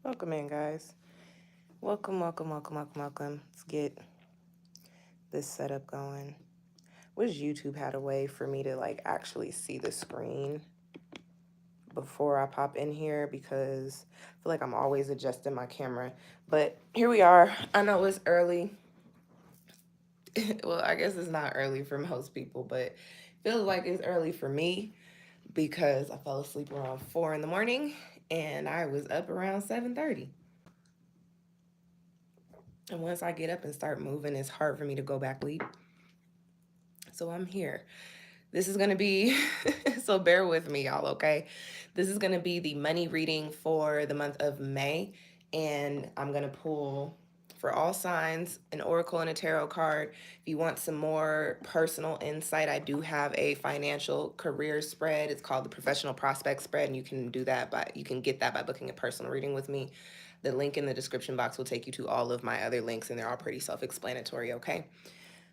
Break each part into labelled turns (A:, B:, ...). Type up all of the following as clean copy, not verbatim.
A: Welcome in, guys. Welcome, welcome, welcome, welcome, welcome. Let's get this setup going. Wish YouTube had a way for me to actually see the screen before I pop in here because I feel like I'm always adjusting my camera. But here we are. I know it's early. Well, I guess it's not early for most people, but it feels like it's early for me because I fell asleep around 4 in the morning and I was up around 7:30. And once I get up and start moving, it's hard for me to go back to sleep. So I'm here. This is going to be, so bear with me, y'all, okay? This is going to be the money reading for the month of May. And I'm going to pull for all signs an oracle and a tarot card. If you want some more personal insight, I do have a financial career spread. It's called the Professional Prospect Spread, and you can do that you can get that by booking a personal reading with me. The link in the description box will take you to all of my other links, and they're all pretty self-explanatory, okay?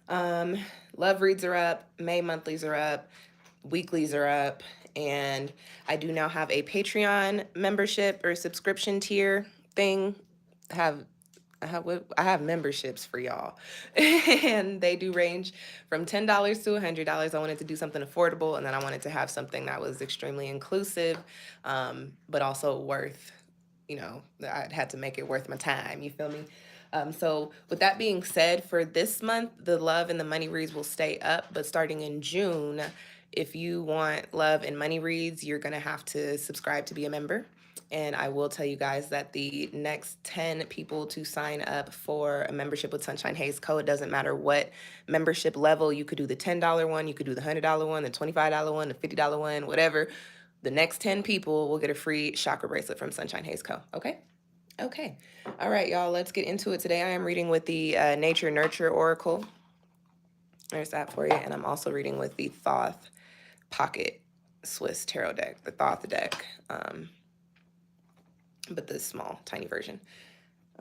A: Love reads are up, May monthlies are up, weeklies are up, and I do now have a Patreon membership or subscription tier thing. I have memberships for y'all, and they do range from $10 to $100. I wanted to do something affordable, and then I wanted to have something that was extremely inclusive, but also worth, I had to make it worth my time. You feel me? So with that being said, for this month, the love and the money reads will stay up, but starting in June, if you want love and money reads, you're going to have to subscribe to be a member. And I will tell you guys that the next 10 people to sign up for a membership with SunshinehazeCo, it doesn't matter what membership level, you could do the $10 one, you could do the $100 one, the $25 one, the $50 one, whatever. The next 10 people will get a free chakra bracelet from SunshinehazeCo, okay? Okay. All right, y'all, let's get into it. Today I am reading with the Nature Nurture Oracle. There's that for you. And I'm also reading with the Thoth Pocket Swiss Tarot deck, the Thoth deck, but the small, tiny version.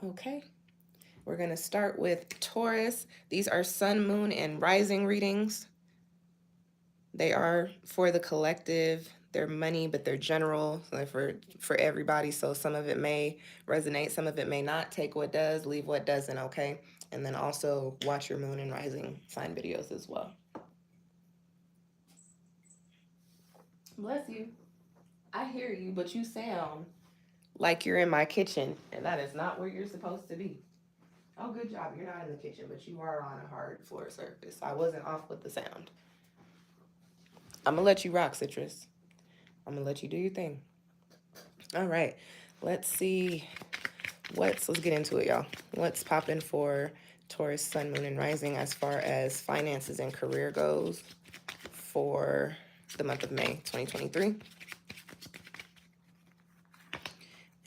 A: Okay. We're going to start with Taurus. These are sun, moon, and rising readings. They are for the collective. They're money, but they're general, so for everybody. So some of it may resonate, some of it may not. Take what does, leave what doesn't, okay? And then also watch your moon and rising sign videos as well. Bless you. I hear you, but you sound like you're in my kitchen, and that is not where you're supposed to be. Oh, good job. You're not in the kitchen, but you are on a hard floor surface. I wasn't off with the sound. I'm going to let you rock, Citrus. I'm going to let you do your thing. All right. Let's see let's get into it, y'all. What's popping for Taurus, sun, moon, and rising as far as finances and career goes for the month of May 2023.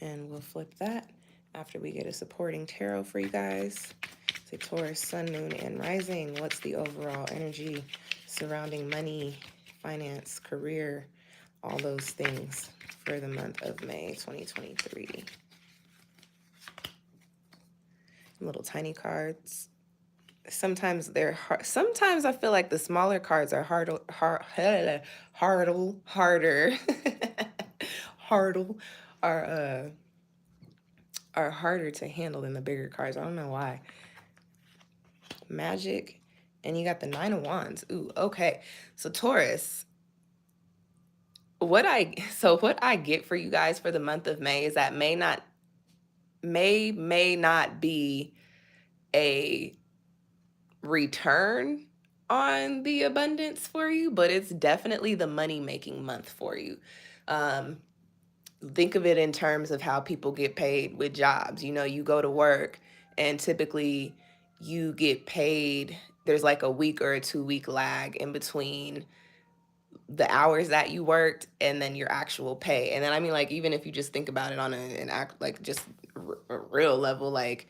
A: And we'll flip that after we get a supporting tarot for you guys. Say Taurus, sun, moon, and rising. What's the overall energy surrounding money, finance, career, all those things for the month of May 2023? Little tiny cards. Sometimes they're hard. Sometimes I feel like the smaller cards are harder, are harder to handle than the bigger cards. I don't know why. Magic, and you got the 9 of Wands. Ooh, okay. So Taurus, what I get for you guys for the month of May is that may not be a return on the abundance for you, but it's definitely the money making month for you. Think of it in terms of how people get paid with jobs. You go to work and typically you get paid. There's like a week or a 2-week lag in between the hours that you worked and then your actual pay. And then I mean, like, even if you just think about it on a real level, like,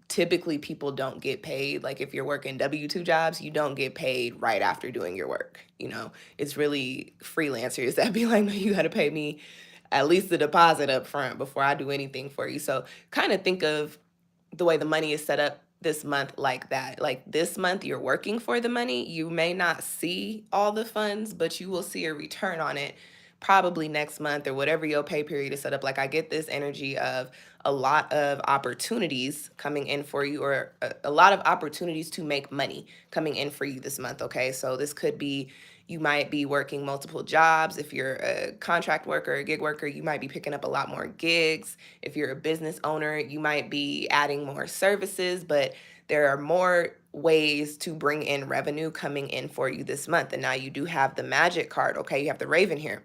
A: typically people don't get paid. Like, if you're working W-2 jobs, you don't get paid right after doing your work. It's really freelancers that be like, no, you got to pay me at least the deposit up front before I do anything for you. So kind of think of the way the money is set up this month like that. Like, this month you're working for the money. You may not see all the funds, but you will see a return on it probably next month or whatever your pay period is set up. Like I get this energy of a lot of opportunities coming in for you, or a lot of opportunities to make money coming in for you this month. Okay. So this could be, you might be working multiple jobs. If you're a contract worker, a gig worker, you might be picking up a lot more gigs. If you're a business owner, you might be adding more services, but there are more ways to bring in revenue coming in for you this month. And now you do have the magic card. Okay. You have the Raven here.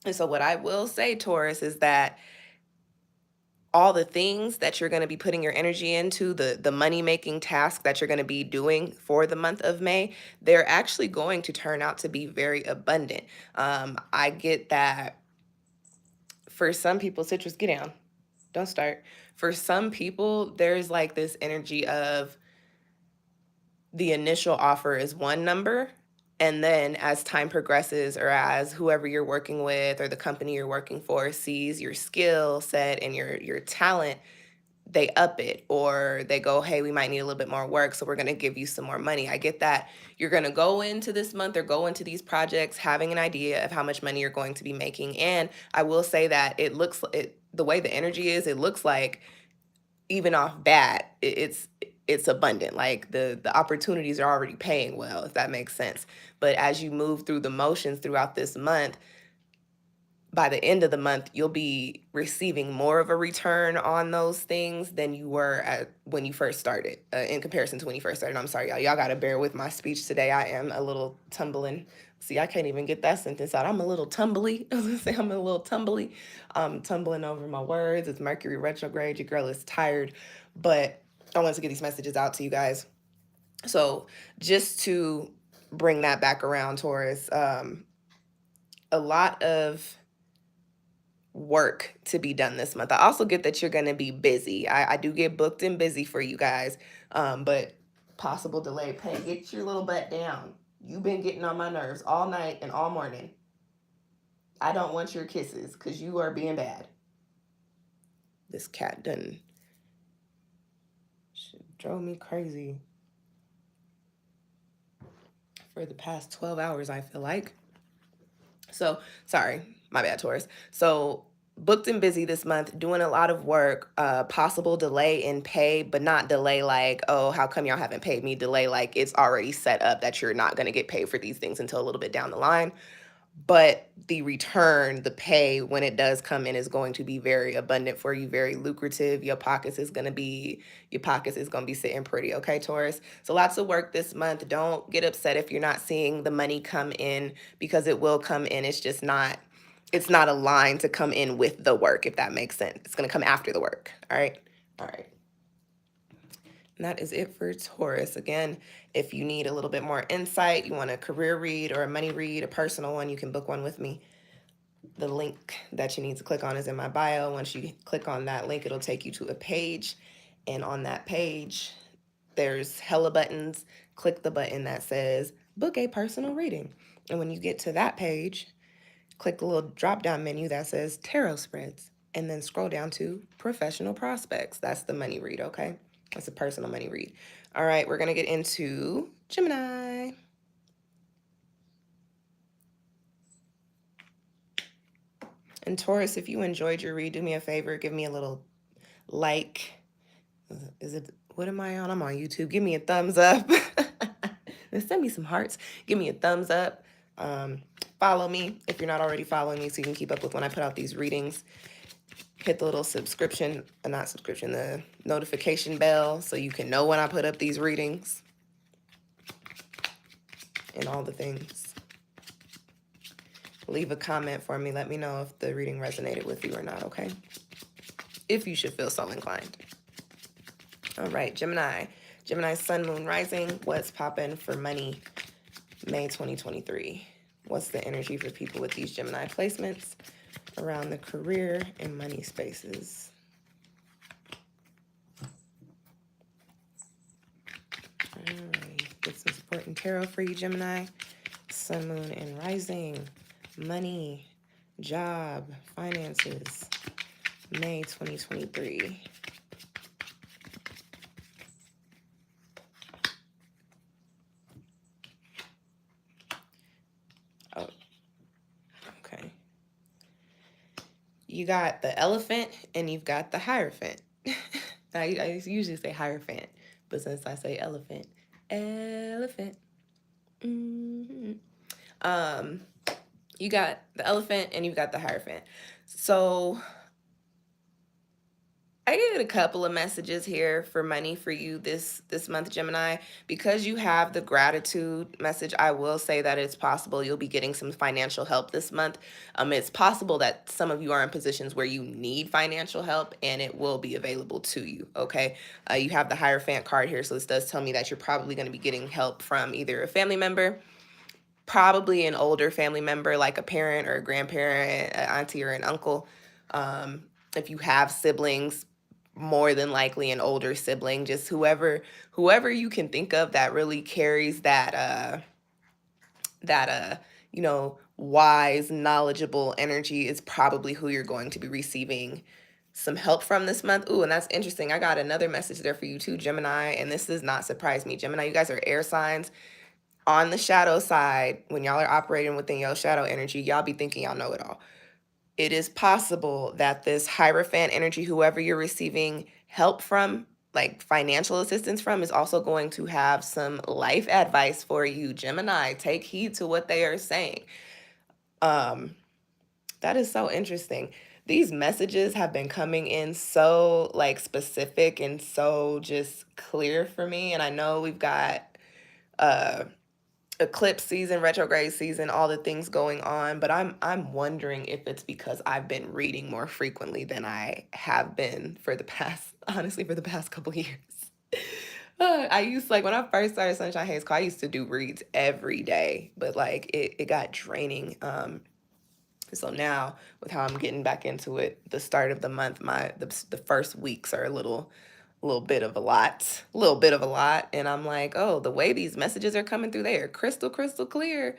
A: And so what I will say, Taurus, is that all the things that you're going to be putting your energy into, the money making task that you're going to be doing for the month of May, they're actually going to turn out to be very abundant. I get that for some people, Citrus, get down, don't start. For some people, there's like this energy of the initial offer is one number, and then as time progresses, or as whoever you're working with or the company you're working for sees your skill set and your talent, they up it, or they go, hey, we might need a little bit more work, so we're going to give you some more money. I get that you're going to go into this month or go into these projects having an idea of how much money you're going to be making. And I will say that the way the energy is, it looks like even off bat, it's abundant. Like the opportunities are already paying well, if that makes sense. But as you move through the motions throughout this month, by the end of the month, you'll be receiving more of a return on those things than you were at when you first started, in comparison to when you first started. I'm sorry, y'all. Y'all got to bear with my speech today. I am a little tumbling. See, I can't even get that sentence out. I'm a little tumbly. I was going to say I'm a little tumbly. I'm tumbling over my words. It's Mercury retrograde. Your girl is tired. But I wanted to get these messages out to you guys. So just to bring that back around, Taurus, a lot of work to be done this month. I also get that you're going to be busy. I do get booked and busy for you guys, but possible delayed pay. Get your little butt down. You've been getting on my nerves all night and all morning. I don't want your kisses because you are being bad. This cat done drove me crazy for the past 12 hours, I feel like. So, sorry, my bad, Taurus. So, booked and busy this month, doing a lot of work, possible delay in pay, but not delay like, oh, how come y'all haven't paid me? Delay like it's already set up that you're not going to get paid for these things until a little bit down the line. But the return, the pay, when it does come in, is going to be very abundant for you, very lucrative. Your pockets is going to be sitting pretty, okay, Taurus? So lots of work this month. Don't get upset if you're not seeing the money come in, because it will come in. It's not aligned to come in with the work, if that makes sense. It's going to come after the work. All right. All right. And that is it for Taurus. Again, if you need a little bit more insight, you want a career read or a money read, a personal one, you can book one with me. The link that you need to click on is in my bio. Once you click on that link, it'll take you to a page. And on that page, there's hella buttons. Click the button that says book a personal reading. And when you get to that page, click the little drop-down menu that says tarot spreads, and then scroll down to professional prospects. That's the money read, okay? That's a personal money read. All right, we're going to get into Gemini. And Taurus, if you enjoyed your read, do me a favor, give me a little like. What am I on? I'm on YouTube. Give me a thumbs up. Then send me some hearts. Give me a thumbs up. Follow me if you're not already following me, so you can keep up with when I put out these readings. Hit the little the notification bell, so you can know when I put up these readings and all the things. Leave a comment for me. Let me know if the reading resonated with you or not, okay? If you should feel so inclined. All right, Gemini. Gemini Sun, Moon, Rising. What's poppin' for money May 2023? What's the energy for people with these Gemini placements around the career and money spaces? All right, get some support and tarot for you, Gemini. Sun, Moon, and Rising. Money, job, finances, May 2023. Oh, okay. you got the elephant and you've got the hierophant. I usually say hierophant, but since I say elephant, elephant. hmm You got the elephant and you've got the hierophant. So I get a couple of messages here for money for you this month, Gemini. Because you have the gratitude message, I will say that it's possible you'll be getting some financial help this month. It's possible that some of you are in positions where you need financial help and it will be available to you. Okay. You have the Hierophant card here, so this does tell me that you're probably going to be getting help from either a family member, probably an older family member like a parent or a grandparent, an auntie or an uncle. If you have siblings, more than likely an older sibling, just whoever you can think of that really carries that wise, knowledgeable energy is probably who you're going to be receiving some help from this month. Ooh, and that's interesting. I got another message there for you too, Gemini, and this does not surprise me. Gemini, you guys are air signs. On the shadow side, when y'all are operating within your shadow energy, y'all be thinking y'all know it all. It is possible that this Hierophant energy, whoever you're receiving help from, like financial assistance from, is also going to have some life advice for you. Gemini, take heed to what they are saying. That is so interesting. These messages have been coming in so like specific and so just clear for me. And I know we've got uh eclipse season, retrograde season, all the things going on, but I'm wondering if it's because I've been reading more frequently than I have been for the past, honestly, for the past couple years. I used like when I first started SunshinehazeCo, I used to do reads every day, but like it got draining. So now with how I'm getting back into it, the start of the month, the first weeks are a little bit of a lot, and I'm like, oh, the way these messages are coming through, they are crystal clear,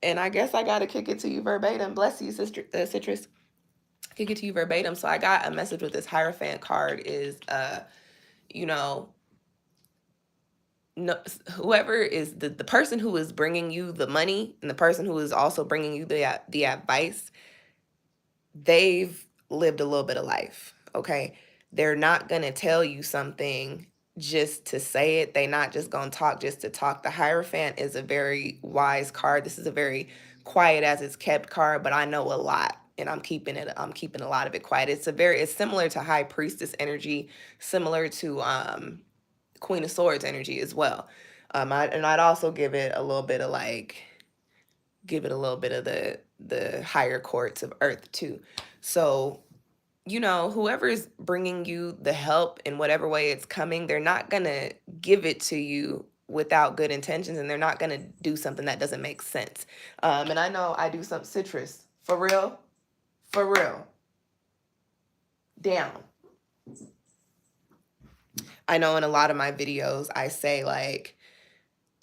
A: and I guess I got to kick it to you verbatim. Bless you, sister, Citrus. Kick it to you verbatim. So I got a message with this Hierophant card is, you know, no, whoever is the person who is bringing you the money and the person who is also bringing you the advice, they've lived a little bit of life, okay? They're not going to tell you something just to say it. They're not just going to talk just to talk. The Hierophant is a very wise card. This is a very quiet as it's kept card, but I know a lot and I'm keeping a lot of it quiet. It's similar to High Priestess energy, similar to Queen of Swords energy as well. I'd also give it a little bit of the higher courts of earth too. So, whoever's bringing you the help in whatever way it's coming, they're not going to give it to you without good intentions, and they're not going to do something that doesn't make sense. And I know I do some citrus for real, down. I know in a lot of my videos, I say like,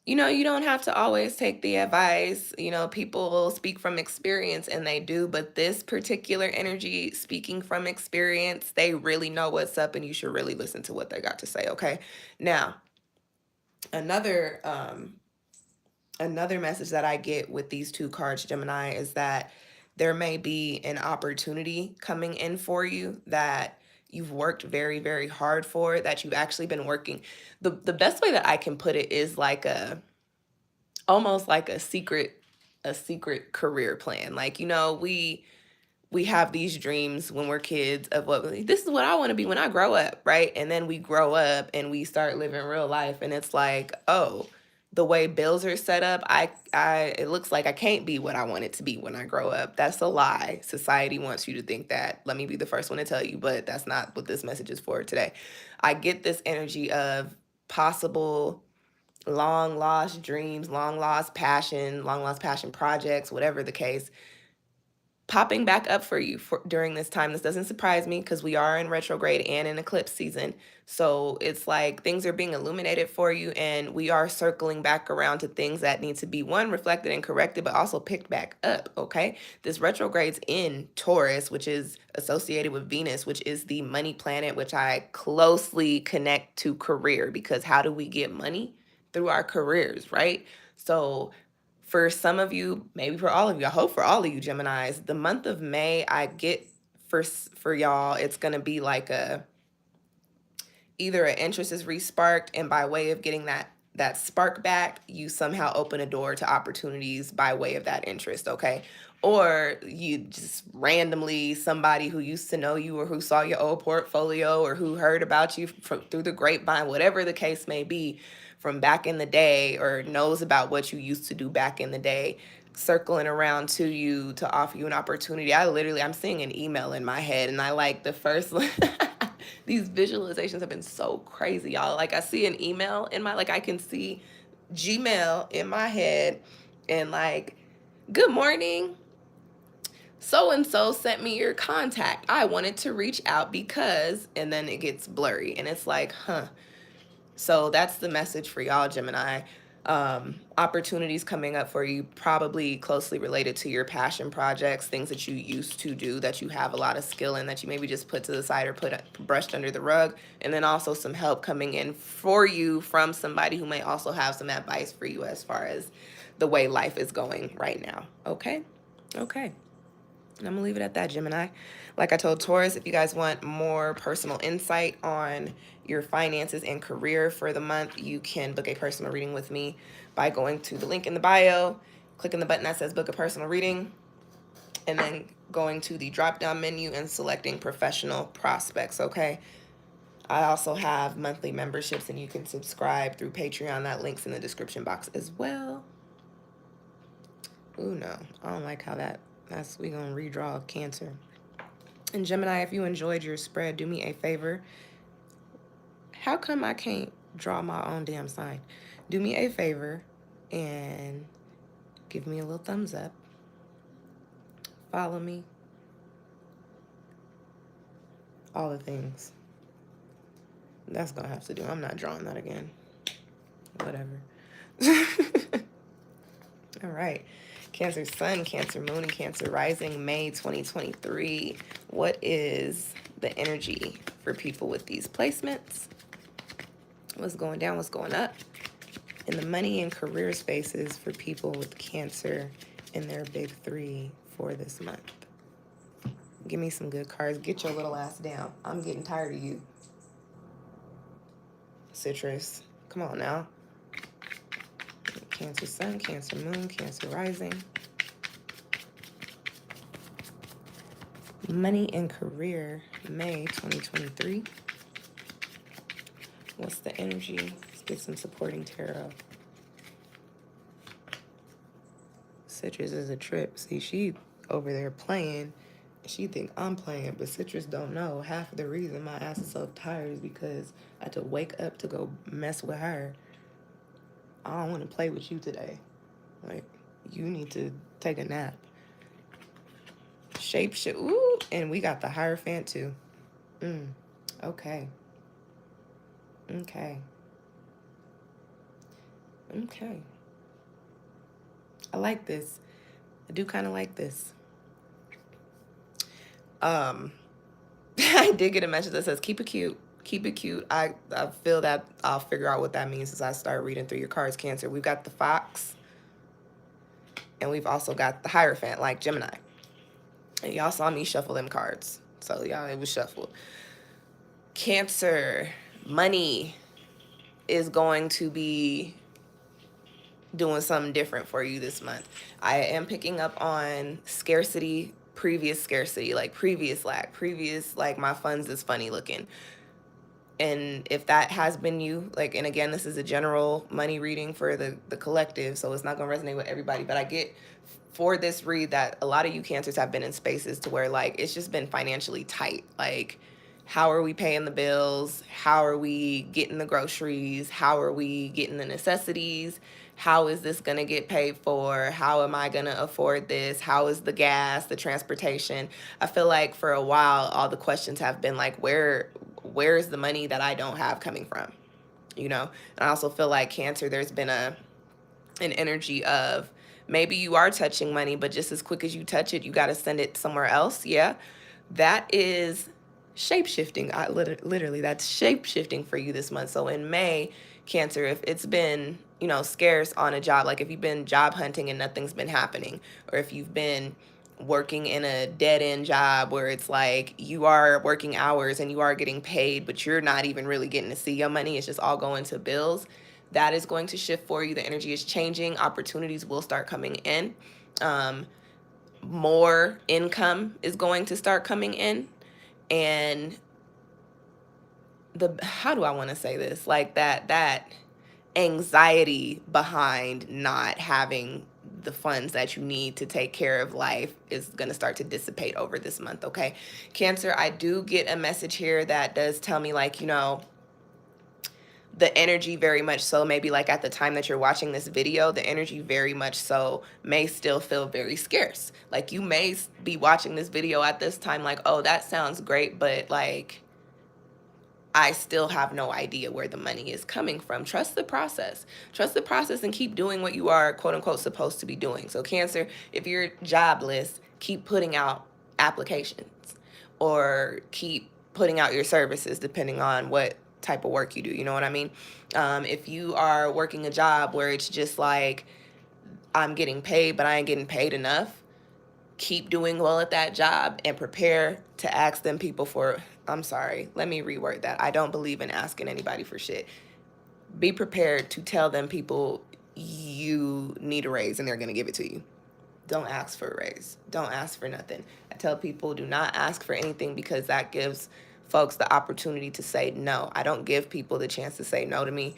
A: you don't have to always take the advice. People speak from experience and they do, but this particular energy speaking from experience, they really know what's up and you should really listen to what they got to say, okay? Now, another another message that I get with these two cards, Gemini, is that there may be an opportunity coming in for you that you've worked very, very hard for, that you've actually been working. The best way that I can put it is like almost like a secret career plan. Like, we have these dreams when we're kids of this is what I want to be when I grow up, right? And then we grow up and we start living real life and it's like, oh, the way bills are set up, it looks like I can't be what I want it to be when I grow up. That's a lie. Society wants you to think that. Let me be the first one to tell you, but that's not what this message is for today. I get this energy of possible long lost dreams, long lost passion projects, whatever the case, popping back up for you during this time. This doesn't surprise me because we are in retrograde and in eclipse season. So it's like things are being illuminated for you and we are circling back around to things that need to be, one, reflected and corrected, but also picked back up, okay? This retrograde's in Taurus, which is associated with Venus, which is the money planet, which I closely connect to career, because how do we get money? Through our careers, right? So for some of you, maybe for all of you, I hope for all of you Geminis, the month of May, I get for y'all, it's going to be like either an interest is resparked, and by way of getting that spark back, you somehow open a door to opportunities by way of that interest, okay? Or you just randomly, somebody who used to know you or who saw your old portfolio or who heard about you through the grapevine, whatever the case may be, from back in the day, or knows about what you used to do back in the day, circling around to you to offer you an opportunity. I'm seeing an email in my head, and I like the first these visualizations have been so crazy, y'all. Like, I see an email in my, like, I can see Gmail in my head, and like, good morning, so and so sent me your contact. I wanted to reach out because, and then it gets blurry, and it's like, huh. So that's the message for y'all, Gemini. Opportunities coming up for you, probably closely related to your passion projects, things that you used to do that you have a lot of skill in, that you maybe just put to the side or brushed under the rug. And then also some help coming in for you from somebody who may also have some advice for you as far as the way life is going right now. Okay? Okay. And I'm gonna leave it at that, Gemini. Like I told Taurus, if you guys want more personal insight on your finances and career for the month, you can book a personal reading with me by going to the link in the bio, clicking the button that says book a personal reading, and then going to the drop-down menu and selecting professional prospects, okay? I also have monthly memberships, and you can subscribe through Patreon. That link's in the description box as well. Ooh, no, I don't like how we gonna redraw Cancer. And Gemini, if you enjoyed your spread, do me a favor. How come I can't draw my own damn sign? Do me a favor and give me a little thumbs up. Follow me. All the things. That's gonna have to do. I'm not drawing that again. Whatever. All right. Cancer Sun, Cancer Moon, and Cancer Rising, May 2023. What is the energy for people with these placements? What's going down? What's going up? In the money and career spaces for people with Cancer in their big three for this month. Give me some good cards. Get your little ass down. I'm getting tired of you. Citrus. Come on now. Cancer Sun, Cancer Moon, Cancer Rising. Money and career, May 2023. What's the energy? Let's get some supporting tarot. Citrus is a trip. See, she over there playing. She think I'm playing, but Citrus don't know. Half of the reason my ass is so tired is because I had to wake up to go mess with her. I don't want to play with you today. Like, you need to take a nap. Shapeshift. Ooh, and we got the Hierophant too. Okay. Okay. Okay. I like this. I do kind of like this. I did get a message that says, keep it cute. Keep it cute. I feel that I'll figure out what that means as I start reading through your cards, Cancer. We've got the Fox, and we've also got the Hierophant, like Gemini. And y'all saw me shuffle them cards. So, y'all, it was shuffled. Cancer, money is going to be doing something different for you this month. I am picking up on scarcity, previous scarcity, like previous lack, previous, like my funds is funny looking. And if that has been you, like, and again, this is a general money reading for the collective, so it's not going to resonate with everybody, but I get for this read that a lot of you Cancers have been in spaces to where, like, it's just been financially tight. Like, how are we paying the bills? How are we getting the groceries? How are we getting the necessities? How is this going to get paid for? How am I going to afford this? How is the gas, the transportation? I feel like for a while, all the questions have been like, where is the money that I don't have coming from? You know? And I also feel like Cancer, there's been an energy of maybe you are touching money, but just as quick as you touch it, you got to send it somewhere else. Yeah. That is shape-shifting. Literally, that's shape-shifting for you this month. So in May, Cancer, if it's been, you know, scarce on a job, like if you've been job hunting and nothing's been happening, or if you've been working in a dead-end job where it's like you are working hours and you are getting paid, but you're not even really getting to see your money. It's just all going to bills. That is going to shift for you. The energy is changing. Opportunities will start coming in. More income is going to start coming in. And how do I want to say this? Like that anxiety behind not having the funds that you need to take care of life is going to start to dissipate over this month, okay? Cancer, I do get a message here that does tell me, like, you know, the energy very much so, maybe like at the time that you're watching this video, the energy very much so may still feel very scarce. Like, you may be watching this video at this time like, oh, that sounds great, but like, I still have no idea where the money is coming from. Trust the process. Trust the process and keep doing what you are, quote unquote, supposed to be doing. So Cancer, if you're jobless, keep putting out applications or keep putting out your services depending on what type of work you do. You know what I mean? If you are working a job where it's just like, I'm getting paid, but I ain't getting paid enough, keep doing well at that job and prepare to ask them people for, I'm sorry, let me reword that. I don't believe in asking anybody for shit. Be prepared to tell them people you need a raise and they're going to give it to you. Don't ask for a raise. Don't ask for nothing. I tell people, do not ask for anything, because that gives folks the opportunity to say no. I don't give people the chance to say no to me.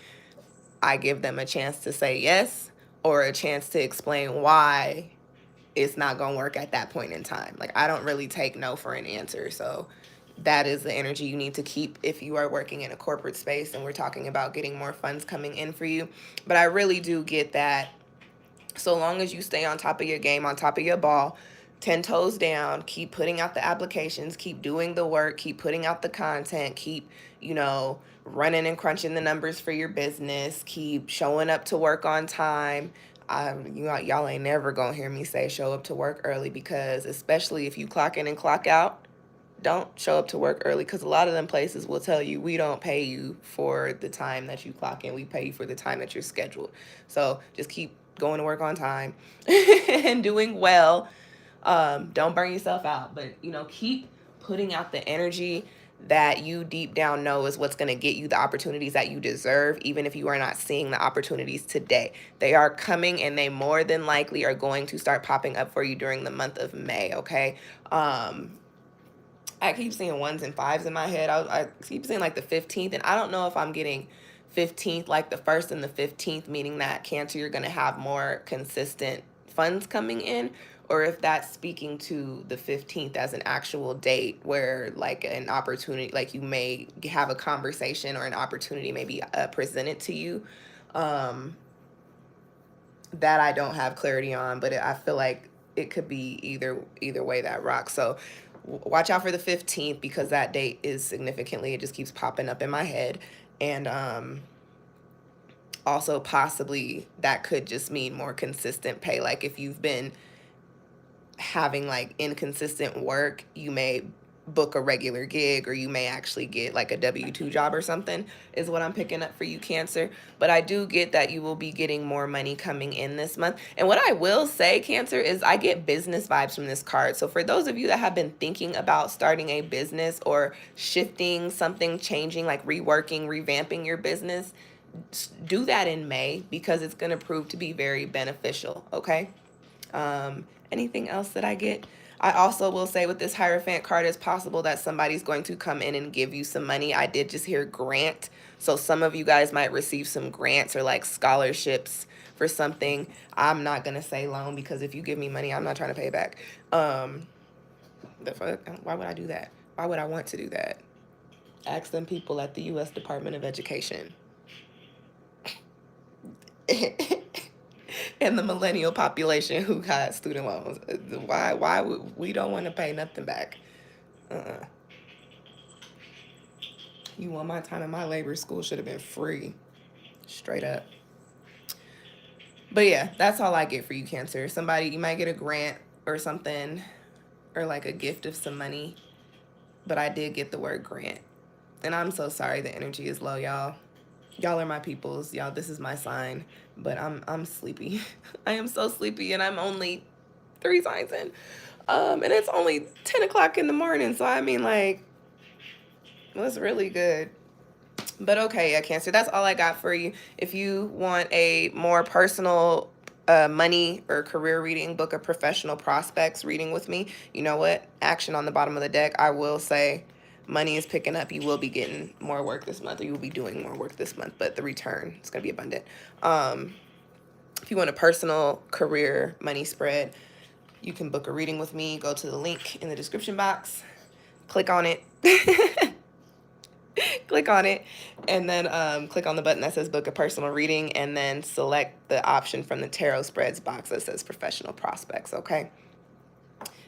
A: I give them a chance to say yes, or a chance to explain why it's not going to work at that point in time. Like, I don't really take no for an answer. So that is the energy you need to keep if you are working in a corporate space and we're talking about getting more funds coming in for you. But I really do get that so long as you stay on top of your game, on top of your ball, 10 toes down, keep putting out the applications, keep doing the work, keep putting out the content, keep, you know, running and crunching the numbers for your business, keep showing up to work on time. Y'all ain't never gonna hear me say show up to work early, because especially if you clock in and clock out, don't show up to work early, because a lot of them places will tell you, we don't pay you for the time that you clock in, we pay you for the time that you're scheduled. So just keep going to work on time and doing well. Don't burn yourself out, but, you know, keep putting out the energy that you deep down know is what's going to get you the opportunities that you deserve, even if you are not seeing the opportunities today. They are coming, and they more than likely are going to start popping up for you during the month of May, okay? I keep seeing 1s and 5s in my head. I keep seeing like the 15th, and I don't know if I'm getting 15th, like the 1st and the 15th, meaning that Cancer, you're going to have more consistent funds coming in, or if that's speaking to the 15th as an actual date where like an opportunity, like you may have a conversation or an opportunity maybe presented to you. That I don't have clarity on, but I feel like it could be either way that rocks. So watch out for the 15th, because that date is significantly, it just keeps popping up in my head. And also possibly that could just mean more consistent pay. Like if you've been having like inconsistent work, you may book a regular gig, or you may actually get like a W-2 job or something, is what I'm picking up for you, Cancer. But I do get that you will be getting more money coming in this month. And what I will say, Cancer, is I get business vibes from this card. So for those of you that have been thinking about starting a business or shifting something, changing, like reworking, revamping your business, do that in May, because it's going to prove to be very beneficial, okay? Anything else that I get? I also will say with this Hierophant card, it's possible that somebody's going to come in and give you some money. I did just hear grant. So some of you guys might receive some grants or like scholarships for something. I'm not going to say loan, because if you give me money, I'm not trying to pay it back. The fuck? Why would I do that? Why would I want to do that? Ask them people at the U.S. Department of Education. And the millennial population who got student loans. Why would we don't want to pay nothing back? You want my time in my labor school should have been free. Straight up. But yeah, that's all I get for you, Cancer. Somebody, you might get a grant or something, or like a gift of some money. But I did get the word grant. And I'm so sorry the energy is low, y'all. Y'all are my peoples. Y'all, this is my sign. But I'm sleepy. I am so sleepy, and I'm only 3 signs in. And it's only 10 o'clock in the morning. So, I mean, like, that's really good. But okay, yeah, Cancer, that's all I got for you. If you want a more personal money or career reading, book a professional prospects reading with me. You know what? Action on the bottom of the deck. I will say money is picking up. You will be getting more work this month, or you will be doing more work this month, but the return is going to be abundant. If you want a personal career money spread, you can book a reading with me. Go to the link in the description box, click on it. Click on it, and then click on the button that says book a personal reading, and then select the option from the tarot spreads box that says professional prospects. Okay.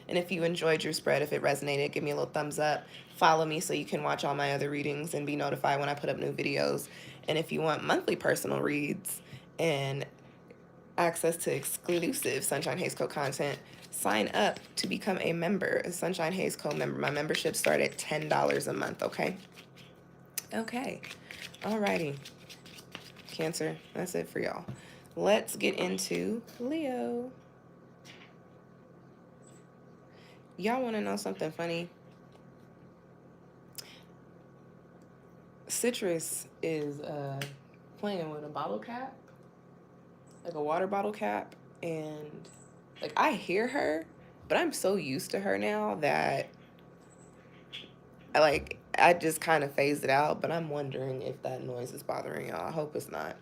A: And if you enjoyed your spread, if it resonated, give me a little thumbs up. Follow me so you can watch all my other readings and be notified when I put up new videos. And if you want monthly personal reads and access to exclusive Sunshine HazeCo content, sign up to become a member, a Sunshine HazeCo member. My membership starts at $10 a month. Okay. Okay. Alrighty. Cancer, that's it for y'all. Let's get into Leo. Y'all want to know something funny? Citrus is playing with a bottle cap, like a water bottle cap, and like I hear her, but I'm so used to her now that I just kind of phased it out, but I'm wondering if that noise is bothering y'all. I hope it's not.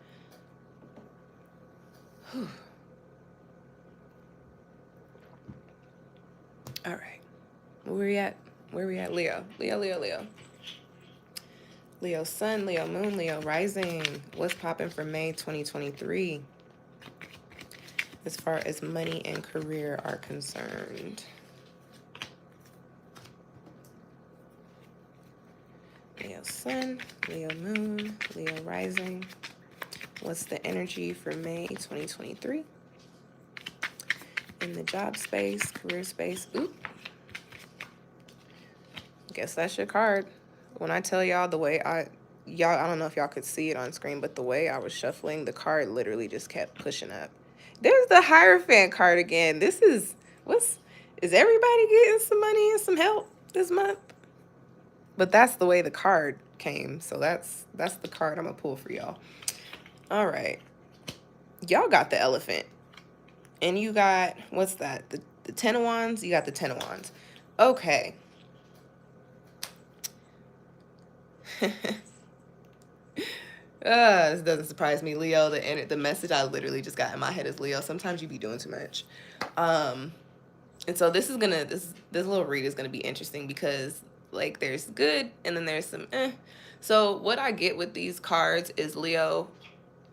A: Whew. All right. Where we at? Where we at? Leo. Leo. Leo sun, Leo moon, Leo rising. What's popping for May 2023 as far as money and career are concerned? Leo sun, Leo moon, Leo rising. What's the energy for May 2023 in the job space, career space? Oop. Guess that's your card. When I tell y'all the way I don't know if y'all could see it on screen, but the way I was shuffling, the card literally just kept pushing up. There's the Hierophant card again. This is, is everybody getting some money and some help this month? But that's the way the card came. So that's the card I'm going to pull for y'all. All right. Y'all got the Elephant. And you got, what's that? The Ten of Wands? You got the Ten of Wands. Okay. This doesn't surprise me, Leo. The message I literally just got in my head is Leo. Sometimes you be doing too much. And so this little read is gonna be interesting because like there's good and then there's some eh. So what I get with these cards is, Leo,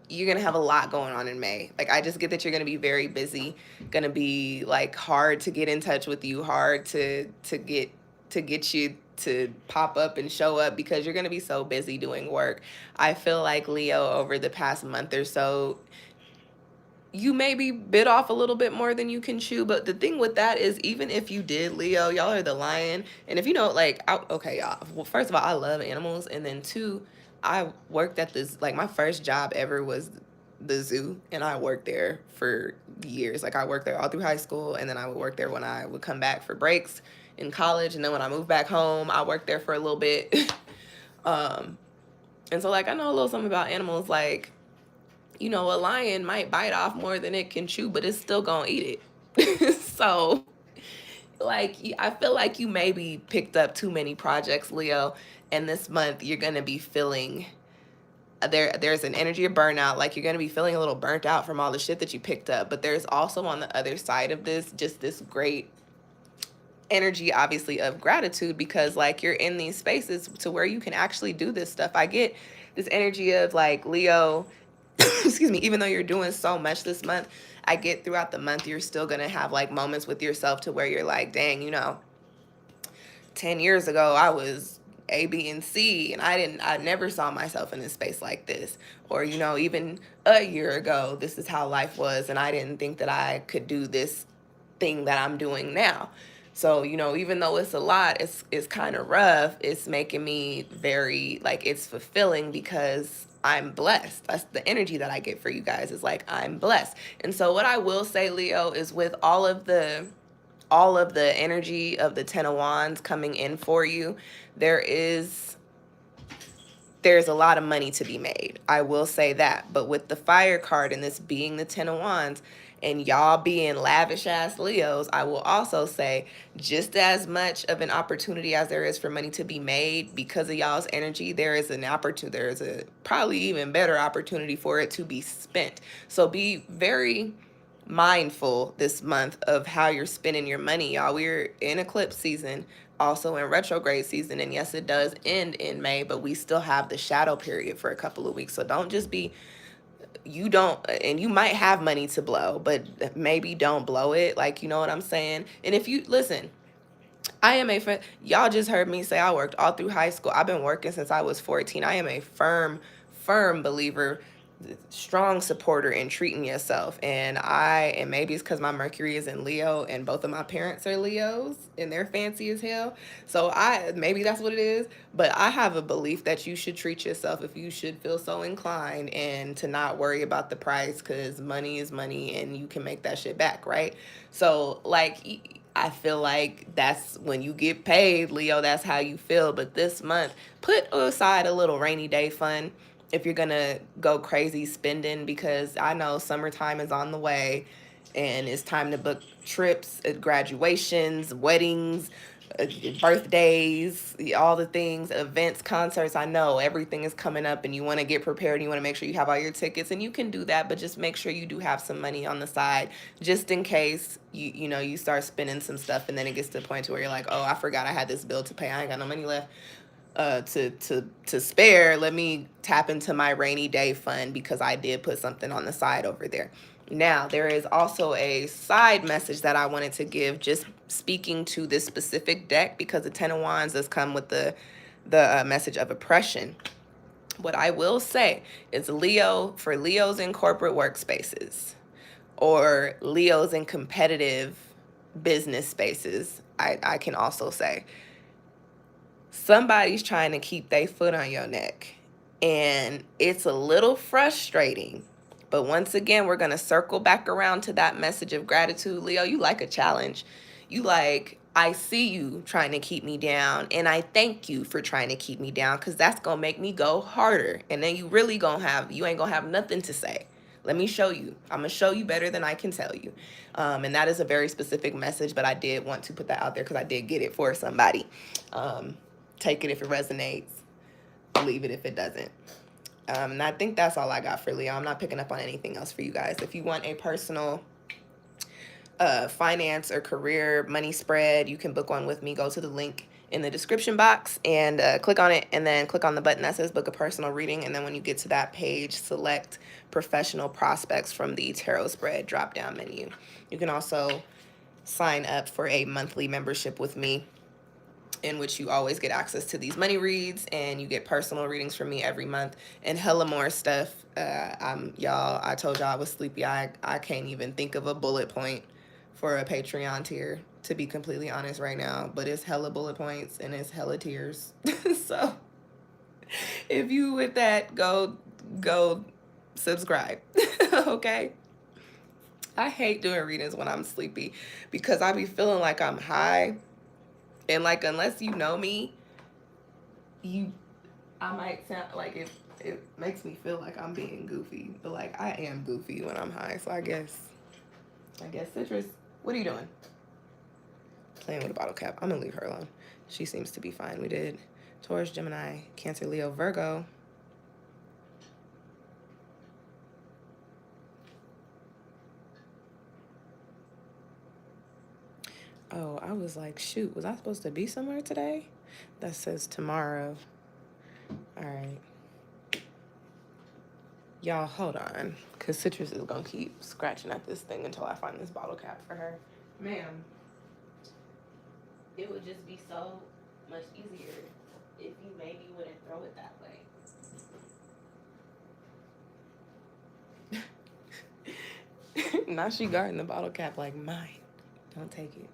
A: you're gonna have a lot going on in May. Like I just get that you're gonna be very busy, gonna be like hard to get in touch with you, hard to get you to pop up and show up because you're gonna be so busy doing work. I feel like, Leo, over the past month or so, you maybe bit off a little bit more than you can chew. But the thing with that is, even if you did, Leo, y'all are the lion. And if you know, like, okay, y'all, well, first of all, I love animals. And then two, I worked at this, like, my first job ever was the zoo. And I worked there for years. Like, I worked there all through high school. And then I would work there when I would come back for breaks in college. And then when I moved back home, I worked there for a little bit. And so, like, I know a little something about animals. Like, you know, a lion might bite off more than it can chew, but it's still gonna eat it. So, like, I feel like you maybe picked up too many projects, Leo, and this month you're gonna be feeling there's an energy of burnout. Like, you're gonna be feeling a little burnt out from all the shit that you picked up. But there's also, on the other side of this, just this great energy, obviously, of gratitude, because like you're in these spaces to where you can actually do this stuff. I get this energy of like, Leo, excuse me, even though you're doing so much this month, I get throughout the month you're still gonna have like moments with yourself to where you're like, dang, you know, 10 years ago I was A, B, and C, and I never saw myself in a space like this. Or, you know, even a year ago, this is how life was, and I didn't think that I could do this thing that I'm doing now. So, you know, even though it's a lot, it's kind of rough, it's making me very, like, it's fulfilling because I'm blessed. That's the energy that I get for you guys, is like, I'm blessed. And so what I will say, Leo, is with all of the all of the energy of the Ten of Wands coming in for you, there's a lot of money to be made. I will say that. But with the fire card and this being the Ten of Wands and y'all being lavish ass Leos, I will also say just as much of an opportunity as there is for money to be made because of y'all's energy, there is an opportunity, there is a probably even better opportunity for it to be spent. So be very mindful this month of how you're spending your money, y'all. We're in eclipse season, also in retrograde season, and yes, it does end in May, but we still have the shadow period for a couple of weeks. So don't just be, you don't, and you might have money to blow, but maybe don't blow it, like, you know what I'm saying? And if you listen, I am a friend. Y'all just heard me say I worked all through high school. I've been working since I was 14. I am a firm believer, strong supporter in treating yourself. And maybe it's because my Mercury is in Leo and both of my parents are Leos and they're fancy as hell. So maybe that's what it is. But I have a belief that you should treat yourself if you should feel so inclined, and to not worry about the price, because money is money and you can make that shit back, right? So like, I feel like that's when you get paid, Leo, that's how you feel. But this month, put aside a little rainy day fund if you're gonna go crazy spending, because I know summertime is on the way and it's time to book trips, graduations, weddings, birthdays, all the things, events, concerts. I know everything is coming up and you want to get prepared and you want to make sure you have all your tickets, and you can do that, but just make sure you do have some money on the side just in case you start spending some stuff and then it gets to the point to where you're like, oh, I forgot I had this bill to pay, I ain't got no money left to spare. Let me tap into my rainy day fund because I did put something on the side over there. Now, there is also a side message that I wanted to give, just speaking to this specific deck, because the Ten of Wands does come with the message of oppression. What I will say is for Leos in corporate workspaces or Leos in competitive business spaces, I can also say somebody's trying to keep their foot on your neck. And it's a little frustrating. But once again, we're going to circle back around to that message of gratitude. Leo, you like a challenge. You like, I see you trying to keep me down, and I thank you for trying to keep me down, because that's going to make me go harder. And then you ain't going to have nothing to say. Let me show you. I'm going to show you better than I can tell you. And that is a very specific message, but I did want to put that out there because I did get it for somebody. Take it if it resonates. Leave it if it doesn't. And I think that's all I got for Leo. I'm not picking up on anything else for you guys. If you want a personal finance or career money spread, you can book one with me. Go to the link in the description box and click on it, and then click on the button that says book a personal reading. And then when you get to that page, select professional prospects from the tarot spread drop down menu. You can also sign up for a monthly membership with me, in which you always get access to these money reads, and you get personal readings from me every month and hella more stuff. Y'all, I told y'all I was sleepy. I can't even think of a bullet point for a Patreon tier, to be completely honest right now, but it's hella bullet points and it's hella tears. So if you with that, go subscribe. Okay. I hate doing readings when I'm sleepy because I be feeling like I'm high. And like, unless you know me, I might sound like it makes me feel like I'm being goofy, but like I am goofy when I'm high. So I guess Citrus, what are you doing? Playing with a bottle cap. I'm gonna leave her alone. She seems to be fine. We did Taurus, Gemini, Cancer, Leo, Virgo. Oh, I was like, shoot, was I supposed to be somewhere today? That says tomorrow. All right. Y'all, hold on, because Citrus is going to keep scratching at this thing until I find this bottle cap for her. Ma'am, it would just be so much easier if you maybe wouldn't throw it that way. Now she guarding the bottle cap like, mine. Don't take it.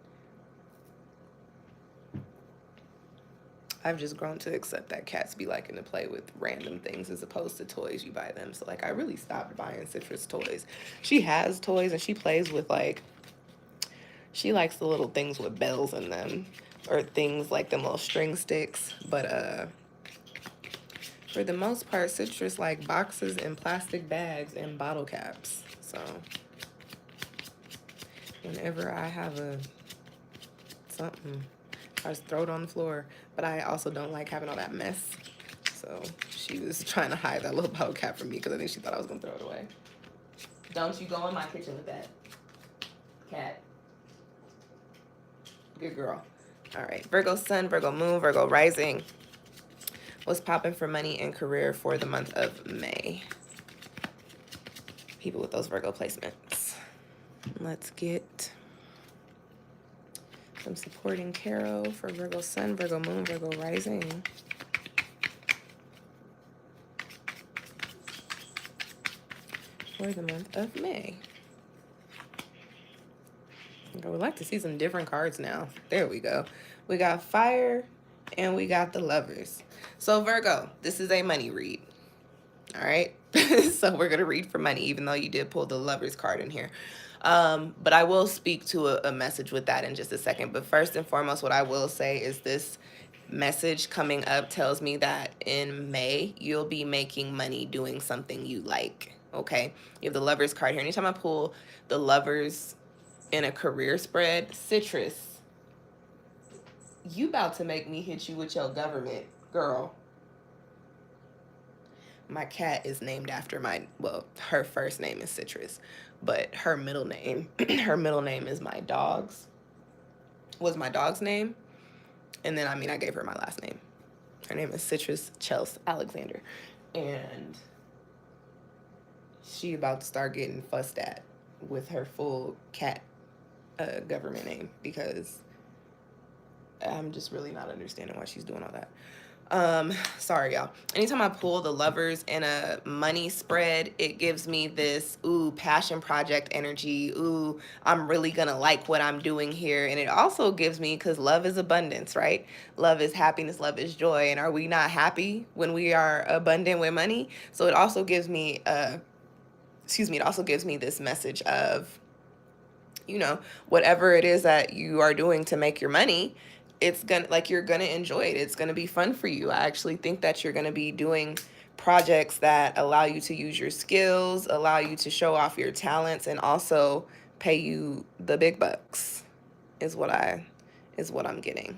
A: I've just grown to accept that cats be liking to play with random things as opposed to toys you buy them. So, like, I really stopped buying Citrus toys. She has toys and she plays with, like, She likes the little things with bells in them, or things like them little string sticks. But for the most part, Citrus like boxes and plastic bags and bottle caps. So whenever I have something, I just throw it on the floor. But I also don't like having all that mess. So she was trying to hide that little bottle cap from me because I think she thought I was gonna throw it away. Don't you go in my kitchen with that, cat. Good girl. All right, Virgo sun, Virgo moon, Virgo rising. What's popping for money and career for the month of May? People with those Virgo placements. Let's get some supporting tarot for Virgo sun, Virgo moon, Virgo rising. For the month of May. I would like to see some different cards now. There we go. We got fire and we got the lovers. So Virgo, this is a money read. All right. So we're going to read for money, even though you did pull the lovers card in here. But I will speak to a message with that in just a second. But first and foremost, what I will say is this message coming up tells me that in May, you'll be making money doing something you like. Okay. You have the lovers card here. Anytime I pull the lovers in a career spread, Citrus, you about to make me hit you with your government, girl. My cat is named after her first name is Citrus, but her middle name, is my dog's name. And then, I gave her my last name. Her name is Citrus Chelsea Alexander. And she about to start getting fussed at with her full cat government name, because I'm just really not understanding why she's doing all that. Sorry, y'all. Anytime I pull the lovers in a money spread, it gives me this, passion project energy. Ooh, I'm really gonna like what I'm doing here. And it also gives me, because love is abundance, right? Love is happiness, love is joy. And are we not happy when we are abundant with money? So it also gives me, it also gives me this message of, whatever it is that you are doing to make your money, you're gonna enjoy it. It's gonna be fun for you. I actually think that you're gonna be doing projects that allow you to use your skills, allow you to show off your talents, and also pay you the big bucks, is what I'm getting.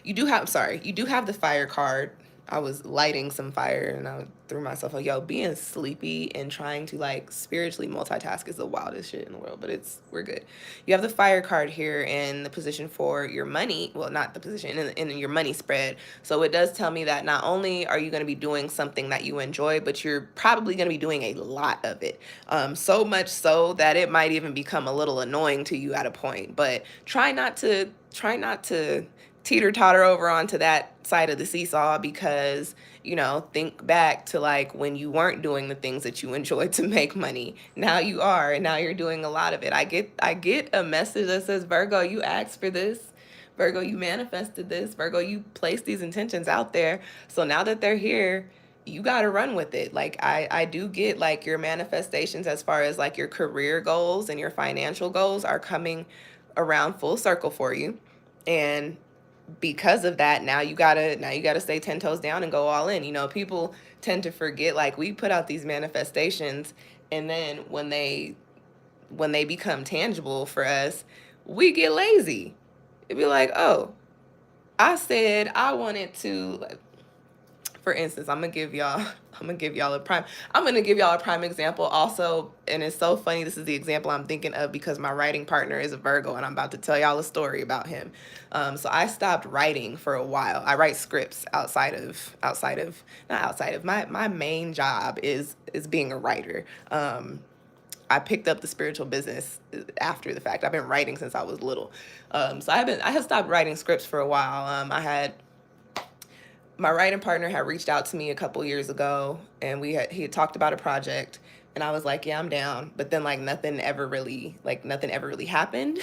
A: You do have the fire card. I was lighting some fire and I threw myself like, yo, being sleepy and trying to spiritually multitask is the wildest shit in the world, but we're good. You have the fire card here in the position for your money. Well, not the position, in your money spread. So it does tell me that not only are you going to be doing something that you enjoy, but you're probably going to be doing a lot of it. So much so that it might even become a little annoying to you at a point, but try not to teeter-totter over onto that side of the seesaw, because think back to when you weren't doing the things that you enjoyed to make money. Now you are, and now you're doing a lot of it. I get a message that says, Virgo, you asked for this. Virgo, you manifested this. Virgo, you placed these intentions out there. So now that they're here, you got to run with it. I do get your manifestations as far as your career goals and your financial goals are coming around full circle for you. And because of that, now you gotta stay 10 toes down and go all in. People tend to forget, we put out these manifestations, and then when they become tangible for us, we get lazy. It'd be like, oh, I said I wanted to, for instance, I'm gonna give y'all a prime example also. And it's so funny, this is the example I'm thinking of because my writing partner is a Virgo, and I'm about to tell y'all a story about him. So I stopped writing for a while. I write scripts outside of my main job is being a writer. I picked up the spiritual business after the fact. I've been writing since I was little. So I have stopped writing scripts for a while. My writing partner had reached out to me a couple years ago, and he had talked about a project, and I was like, yeah, I'm down. But then nothing ever really happened.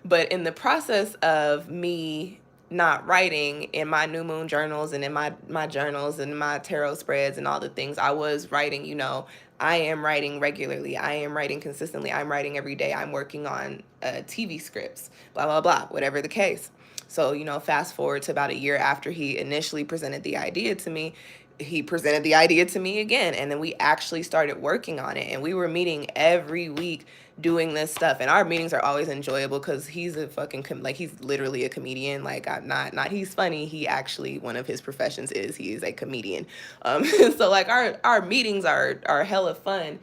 A: But in the process of me not writing in my new moon journals and in my journals and my tarot spreads and all the things. I was writing, you know, I am writing regularly. I am writing consistently. I'm writing every day. I'm working on TV scripts, blah, blah, blah, whatever the case. So, you know, fast forward to about a year after he initially presented the idea to me, he presented the idea to me again. And then we actually started working on it. And we were meeting every week doing this stuff. And our meetings are always enjoyable because he's a fucking, like, he's literally a comedian. Like, I'm not he's funny. He actually, one of his professions is he is a comedian. So like our meetings are hella fun.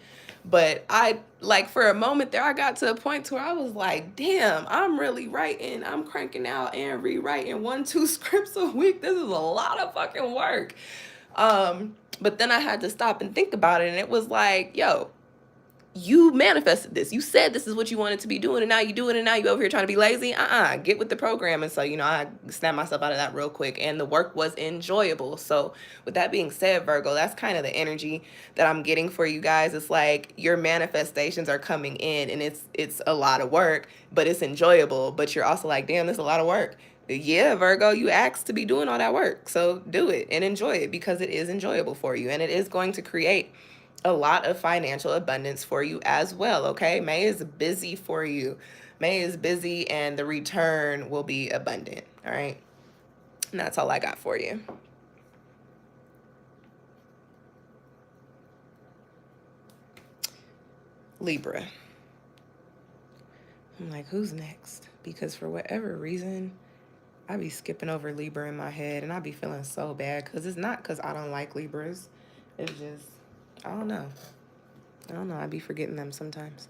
A: But I, like, for a moment there, I got to a point where I was like, damn, I'm really writing. I'm cranking out and rewriting 1-2 scripts a week. This is a lot of fucking work. But then I had to stop and think about it. And it was like, yo, you manifested this. You said this is what you wanted to be doing, and now you do it, and now you over here trying to be lazy. Get with the program. And so, you know, I snapped myself out of that real quick, and the work was enjoyable. So with that being said, Virgo, that's kind of the energy that I'm getting for you guys. It's like your manifestations are coming in, and it's a lot of work, but it's enjoyable. But you're also like, damn, this is a lot of work. Yeah, Virgo, you asked to be doing all that work. So do it and enjoy it, because it is enjoyable for you, and it is going to create a lot of financial abundance for you as well, okay? May is busy for you. May is busy, and the return will be abundant, all right? And that's all I got for you. Libra. I'm like, who's next? Because for whatever reason, I be skipping over Libra in my head, and I be feeling so bad, because it's not because I don't like Libras. It's just, I don't know. I be forgetting them sometimes.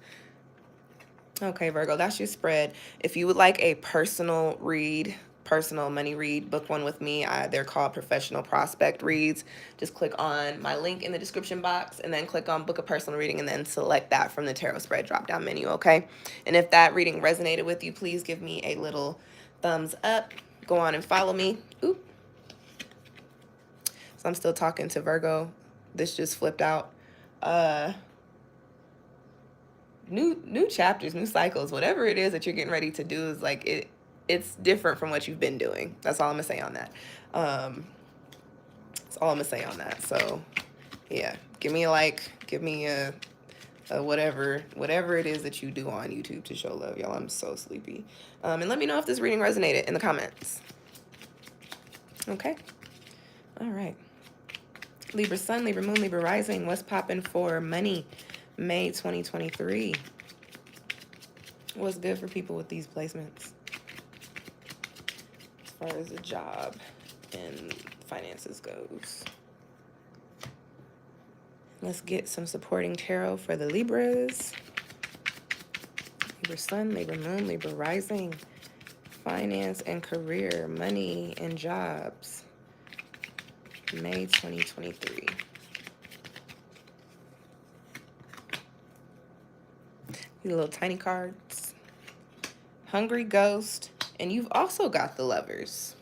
A: Okay, Virgo, that's your spread. If you would like a personal read, personal money read, book one with me. They're called professional prospect reads. Just click on my link in the description box, and then click on book a personal reading, and then select that from the tarot spread drop down menu, okay? And if that reading resonated with you, please give me a little thumbs up. Go on and follow me. Oop. So I'm still talking to Virgo. This just flipped out. New chapters, new cycles, whatever it is that you're getting ready to do is like it's different from what you've been doing. That's all I'm gonna say on that. That's all I'm gonna say on that. So yeah, give me a whatever it is that you do on YouTube to show love, y'all. I'm so sleepy. And let me know if this reading resonated in the comments. Okay. All right. Libra Sun, Libra Moon, Libra Rising. What's popping for money? May 2023. What's good for people with these placements as far as a job and finances goes? Let's get some supporting tarot for the Libras. Libra Sun, Libra Moon, Libra Rising. Finance and career, money and jobs. May 2023. These little tiny cards. Hungry Ghost. And you've also got the Lovers.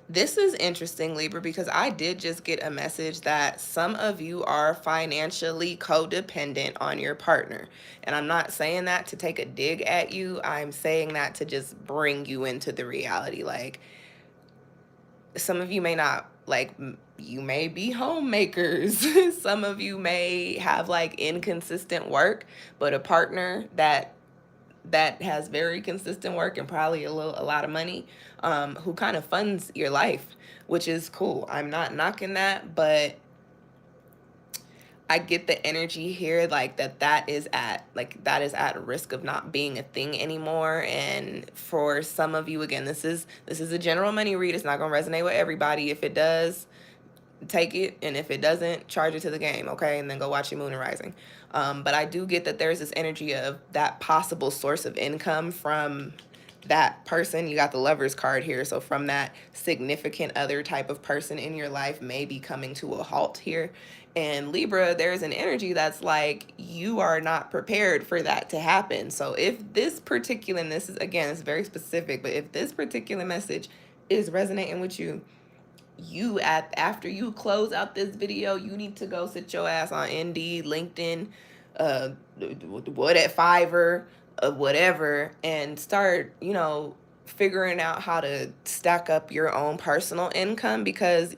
A: This is interesting, Libra, because I did just get a message that some of you are financially codependent on your partner. And I'm not saying that to take a dig at you. I'm saying that to just bring you into the reality. Like, some of you may not, like, you may be homemakers. Some of you may have like inconsistent work, but a partner that has very consistent work and probably a lot of money, who kind of funds your life, which is cool. I'm not knocking that, but I get the energy here, like that is at risk of not being a thing anymore. And for some of you, again, this is a general money read. It's not gonna resonate with everybody. If it does, take it, and if it doesn't, charge it to the game, okay? And then go watch your moon and rising. But I do get that there's this energy of that possible source of income from that person. You got the Lovers card here, so from that significant other type of person in your life may be coming to a halt here. And Libra, there's an energy that's like you are not prepared for that to happen. So if this particular, and this is, again, it's very specific, but if this particular message is resonating with you, after you close out this video, you need to go sit your ass on Indeed, LinkedIn, what at Fiverr, whatever, and start, you know, figuring out how to stack up your own personal income, because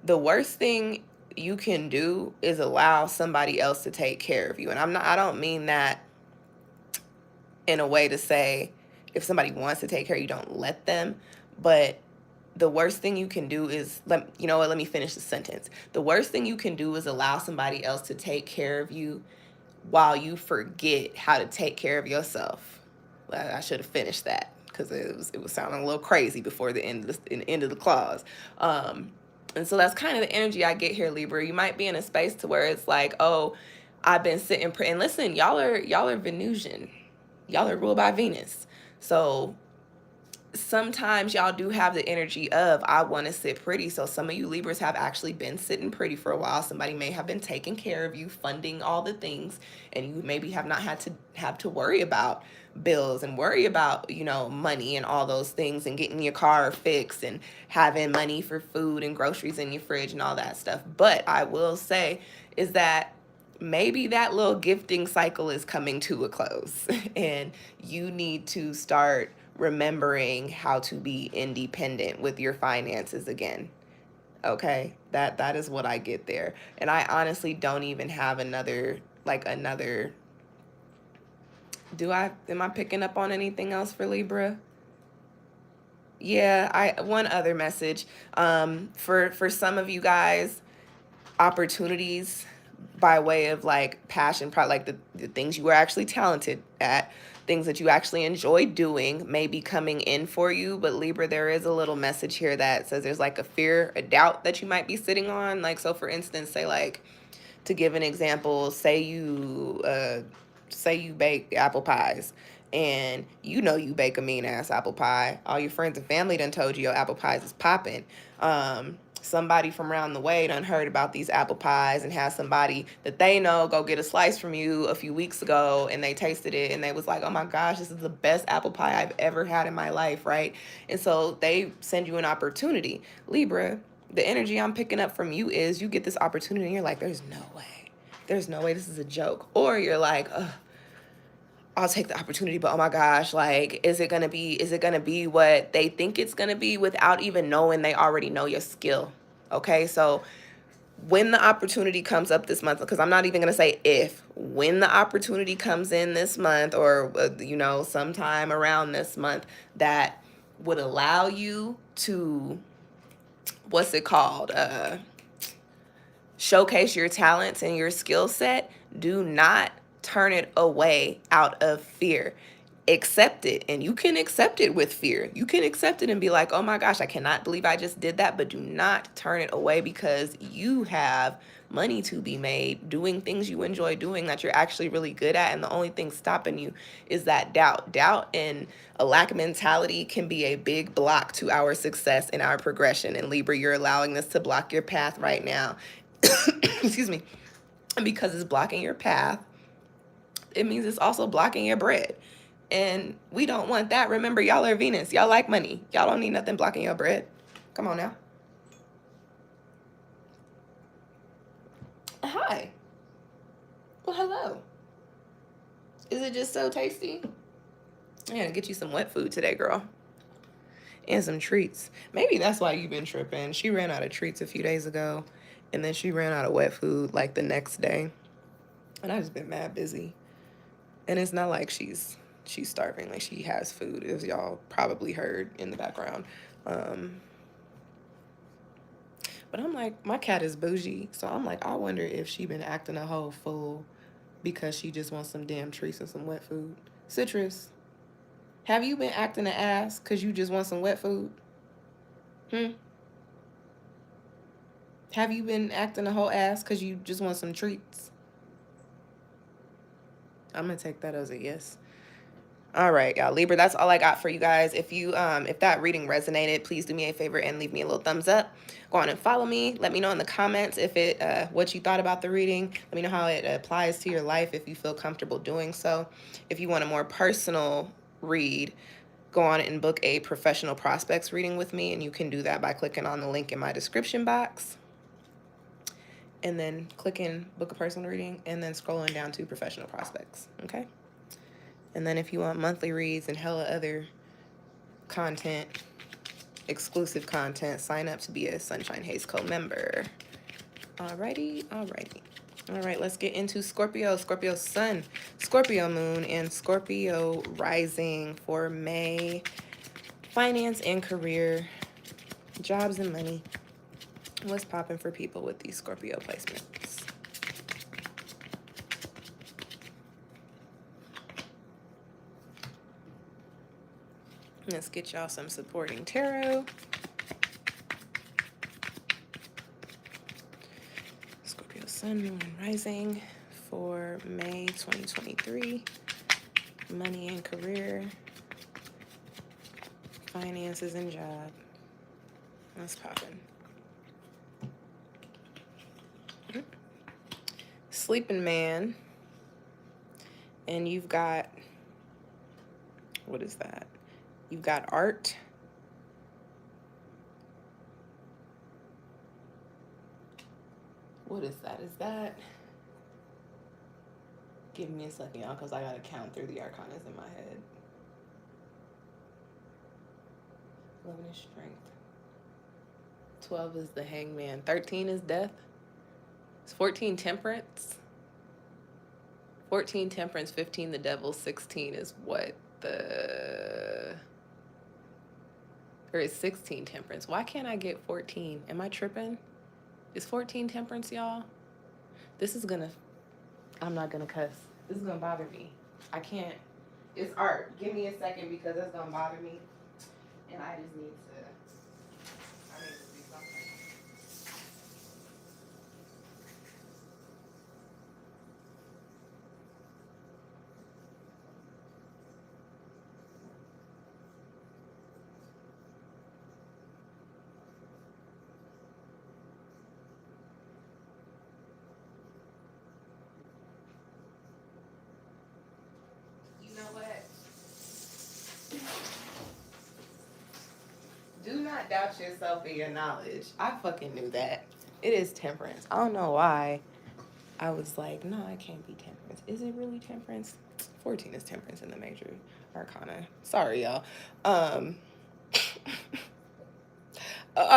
A: the worst thing you can do is allow somebody else to take care of you. And I don't mean that in a way to say if somebody wants to take care of you, don't let them. But the worst thing you can do is, you know what, let me finish the sentence. The worst thing you can do is allow somebody else to take care of you while you forget how to take care of yourself. I should have finished that because it was sounding a little crazy before the end of the clause. And so that's kind of the energy I get here, Libra. You might be in a space to where it's like, oh, I've been sitting and listen, y'all are Venusian. Y'all are ruled by Venus. So sometimes y'all do have the energy of, I want to sit pretty. So some of you Libras have actually been sitting pretty for a while. Somebody may have been taking care of you, funding all the things, and you maybe have not had to worry about bills and worry about, you know, money and all those things, and getting your car fixed and having money for food and groceries in your fridge and all that stuff. But I will say is that maybe that little gifting cycle is coming to a close and you need to start remembering how to be independent with your finances again. Okay, that is what I get there. And I honestly don't even have another am I picking up on anything else for Libra? Yeah, one other message. For some of you guys, opportunities by way of like passion, like the things you were actually talented at, things that you actually enjoy doing may be coming in for you. But Libra, there is a little message here that says there's like a fear, a doubt that you might be sitting on. Like, so for instance, say, like, to give an example, say you bake apple pies, and you know you bake a mean ass apple pie. All your friends and family done told you your apple pies is popping. Somebody from around the way done heard about these apple pies and had somebody that they know go get a slice from you a few weeks ago, and they tasted it and they was like, oh my gosh, this is the best apple pie I've ever had in my life, right? And so they send you an opportunity. Libra, the energy I'm picking up from you is you get this opportunity and you're like, there's no way this is a joke. Or you're like, ugh, I'll take the opportunity, but oh my gosh, like, is it gonna be what they think it's gonna be, without even knowing they already know your skill? Okay, so when the opportunity comes up this month, because I'm not even gonna say if, when the opportunity comes in this month, or you know, sometime around this month, that would allow you to, what's it called, showcase your talents and your skill set, do not turn it away out of fear. Accept it. And you can accept it with fear. You can accept it and be like, oh my gosh, I cannot believe I just did that. But do not turn it away, because you have money to be made doing things you enjoy doing that you're actually really good at. And the only thing stopping you is that doubt. Doubt and a lack of mentality can be a big block to our success and our progression. And Libra, you're allowing this to block your path right now. Excuse me. And because it's blocking your path, it means it's also blocking your bread. And we don't want that. Remember, y'all are Venus. Y'all like money. Y'all don't need nothing blocking your bread. Come on now. Hi. Well, hello. Is it just so tasty? I gotta get you some wet food today, girl. And some treats. Maybe that's why you've been tripping. She ran out of treats a few days ago, and then she ran out of wet food like the next day. And I just been mad busy. And it's not like she's starving. Like, she has food, as y'all probably heard in the background. But I'm like, my cat is bougie, so I'm like, I wonder if she been acting a whole fool because she just wants some damn treats and some wet food. Citrus, have you been acting an ass because you just want some wet food? Have you been acting a whole ass because you just want some treats? I'm gonna take that as a yes. All right, y'all. Libra, that's all I got for you guys. If you if that reading resonated, please do me a favor and leave me a little thumbs up. Go on and follow me. Let me know in the comments if it what you thought about the reading. Let me know how it applies to your life if you feel comfortable doing so. If you want a more personal read, go on and book a professional prospects reading with me, and you can do that by clicking on the link in my description box, and then clicking book a personal reading, and then scrolling down to professional prospects. Okay. And then if you want monthly reads and hella other content, exclusive content, sign up to be a Sunshine Haze Co member. Alrighty. All right, let's get into Scorpio. Scorpio Sun, Scorpio Moon, and Scorpio Rising for May. Finance and career, jobs and money. What's popping for people with these Scorpio placements? Let's get y'all some supporting tarot. Scorpio Sun, Moon, and Rising for May 2023. Money and career, finances and job. What's popping? Sleeping man. And you've got, what is that? You've got art. What is that? Is that, give me a second, y'all, because I gotta count through the arcanas in my head. 11 is strength. 12 is the hangman. 13 is death. It's 14 temperance. 14 temperance, 15 the devil, 16 is what? Or is 16 temperance? Why can't I get 14? Am I tripping? Is 14 temperance, y'all? This is gonna, I'm not gonna cuss. This is gonna bother me. I can't, it's art. Give me a second because it's gonna bother me. And I just need to, I need to do something. You know what? Do not doubt yourself and your knowledge. I fucking knew that. It is temperance. I don't know why I was like, no, it can't be temperance. Is it really temperance? 14 is temperance in the major arcana. Sorry, y'all. I'll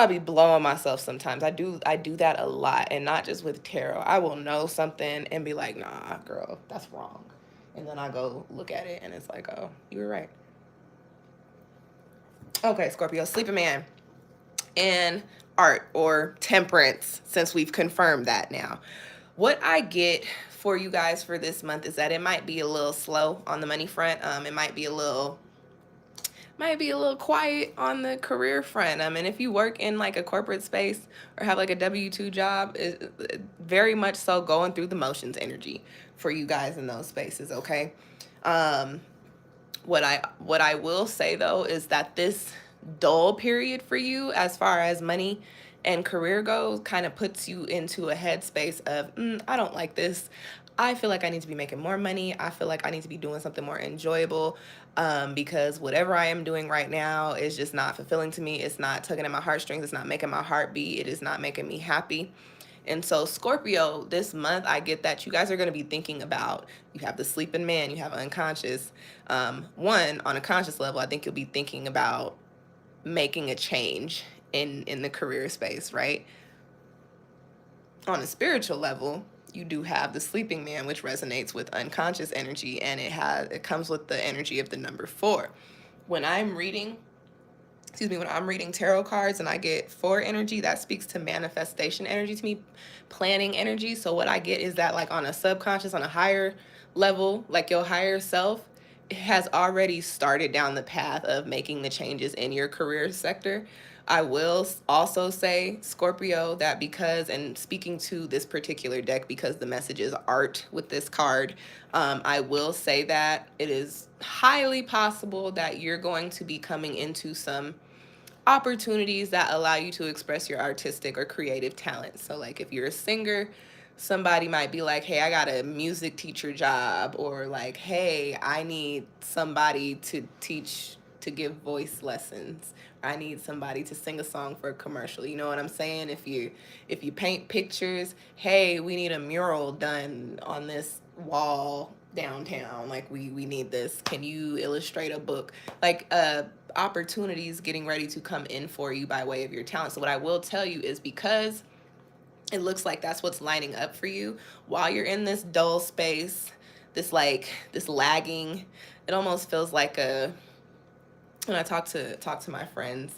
A: be blowing myself sometimes. I do that a lot, and not just with tarot. I will know something and be like, nah, girl, that's wrong. And then I go look at it and it's like, oh, you were right. Okay, Scorpio, sleeping man, and art or temperance, since we've confirmed that now. What I get for you guys for this month is that it might be a little slow on the money front. It might be a little quiet on the career front. And if you work in like a corporate space or have like a W-2 job, it very much so going through the motions energy for you guys in those spaces, okay? What I will say though is that this dull period for you as far as money and career goes kind of puts you into a headspace of, I don't like this. I feel like I need to be making more money. I feel like I need to be doing something more enjoyable, because whatever I am doing right now is just not fulfilling to me. It's not tugging at my heartstrings. It's not making my heart beat. It is not making me happy. And so Scorpio, this month, I get that you guys are going to be thinking about, you have the sleeping man, you have unconscious. One, on a conscious level, I think you'll be thinking about making a change in the career space, right? On a spiritual level, you do have the sleeping man, which resonates with unconscious energy, and it comes with the energy of the number 4. When I'm reading tarot cards and I get 4 energy, that speaks to manifestation energy to me, planning energy. So what I get is that like on a subconscious, on a higher level, like your higher self has already started down the path of making the changes in your career sector. I will also say, Scorpio, that because, and speaking to this particular deck, because the message is art with this card, I will say that it is highly possible that you're going to be coming into some opportunities that allow you to express your artistic or creative talent. So like if you're a singer, somebody might be like, hey, I got a music teacher job, or like, hey, I need somebody to give voice lessons. I need somebody to sing a song for a commercial. You know what I'm saying? If you paint pictures, hey, we need a mural done on this wall downtown. Like we need this. Can you illustrate a book? Like opportunities getting ready to come in for you by way of your talent. So what I will tell you is, because it looks like that's what's lining up for you while you're in this dull space, this lagging, it almost feels like a, when I talk to my friends,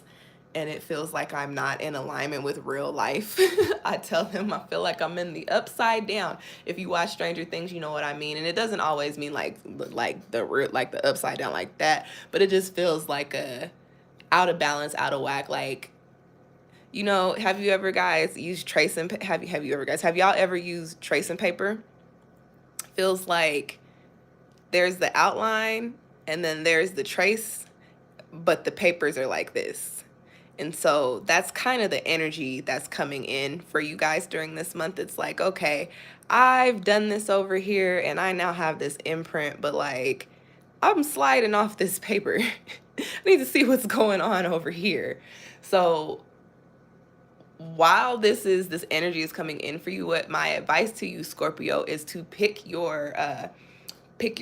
A: and it feels like I'm not in alignment with real life. I tell them I feel like I'm in the upside down. If you watch Stranger Things, you know what I mean. And it doesn't always mean like the upside down like that, but it just feels like a out of balance, out of whack. Like, have you ever guys used tracing? Have y'all ever used tracing paper? Feels like there's the outline and then there's the trace, but the papers are like this. And so that's kind of the energy that's coming in for you guys during this month. It's like, okay, I've done this over here and I now have this imprint, but like, I'm sliding off this paper. I need to see what's going on over here. So while this energy is coming in for you, what my advice to you, Scorpio, is to pick your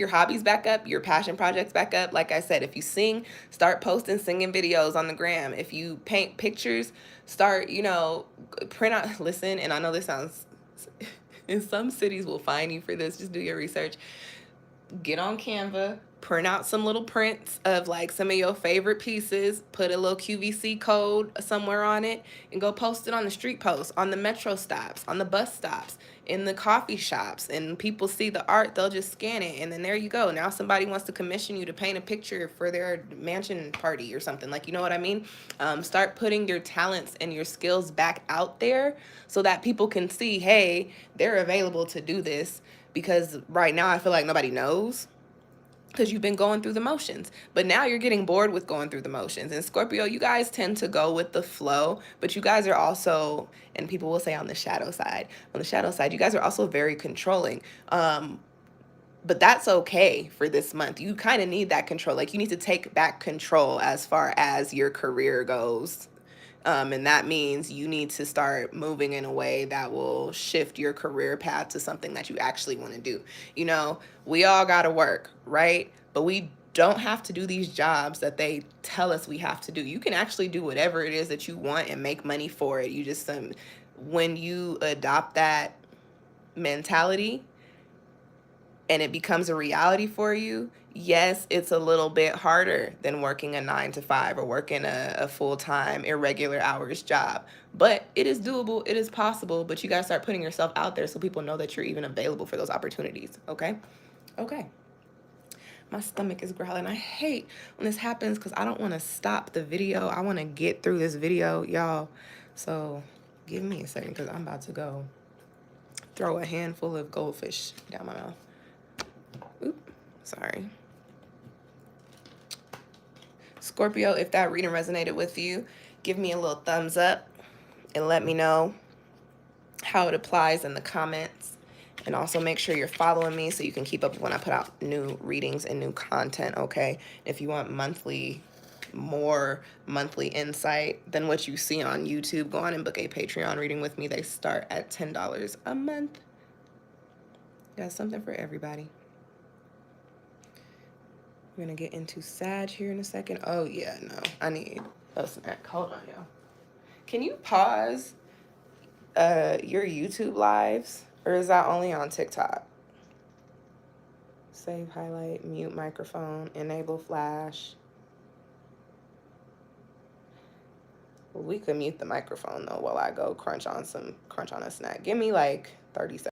A: hobbies back up, your passion projects back up. Like I said, if you sing, start posting singing videos on the gram. If you paint pictures, start, print out, listen, and I know this sounds, in some cities will fine you for this, just do your research. Get on Canva, print out some little prints of like some of your favorite pieces, put a little QVC code somewhere on it, and go post it on the street posts, on the metro stops, on the bus stops, in the coffee shops. And people see the art, they'll just scan it, and then there you go. Now somebody wants to commission you to paint a picture for their mansion party or something. Like, you know what I mean? Start putting your talents and your skills back out there so that people can see, hey, they're available to do this. Because right now I feel like nobody knows, because you've been going through the motions. But now you're getting bored with going through the motions. And Scorpio, you guys tend to go with the flow, but you guys are also, and people will say on the shadow side, you guys are also very controlling. But that's okay for this month. You kind of need that control. Like, you need to take back control as far as your career goes. And that means you need to start moving in a way that will shift your career path to something that you actually want to do. We all got to work, right? But we don't have to do these jobs that they tell us we have to do. You can actually do whatever it is that you want and make money for it. You just, when you adopt that mentality and it becomes a reality for you, yes, it's a little bit harder than working a 9 to 5 or working a full-time, irregular hours job. But it is doable, it is possible, but you gotta start putting yourself out there so people know that you're even available for those opportunities, okay? Okay. My stomach is growling. I hate when this happens because I don't want to stop the video. I want to get through this video, y'all. So give me a second because I'm about to go throw a handful of goldfish down my mouth. Oop, sorry. Scorpio, if that reading resonated with you, give me a little thumbs up and let me know how it applies in the comments. And also make sure you're following me so you can keep up when I put out new readings and new content, okay? If you want more monthly insight than what you see on YouTube, go on and book a Patreon reading with me. They start at $10 a month. Got something for everybody. We're gonna get into Sag here in a second. Oh yeah, no, I need a snack. Hold on, y'all. Can you pause your YouTube lives, or is that only on TikTok? Save, highlight, mute microphone, enable flash. Well, we could mute the microphone though while I go crunch on a snack. Give me like 30 seconds.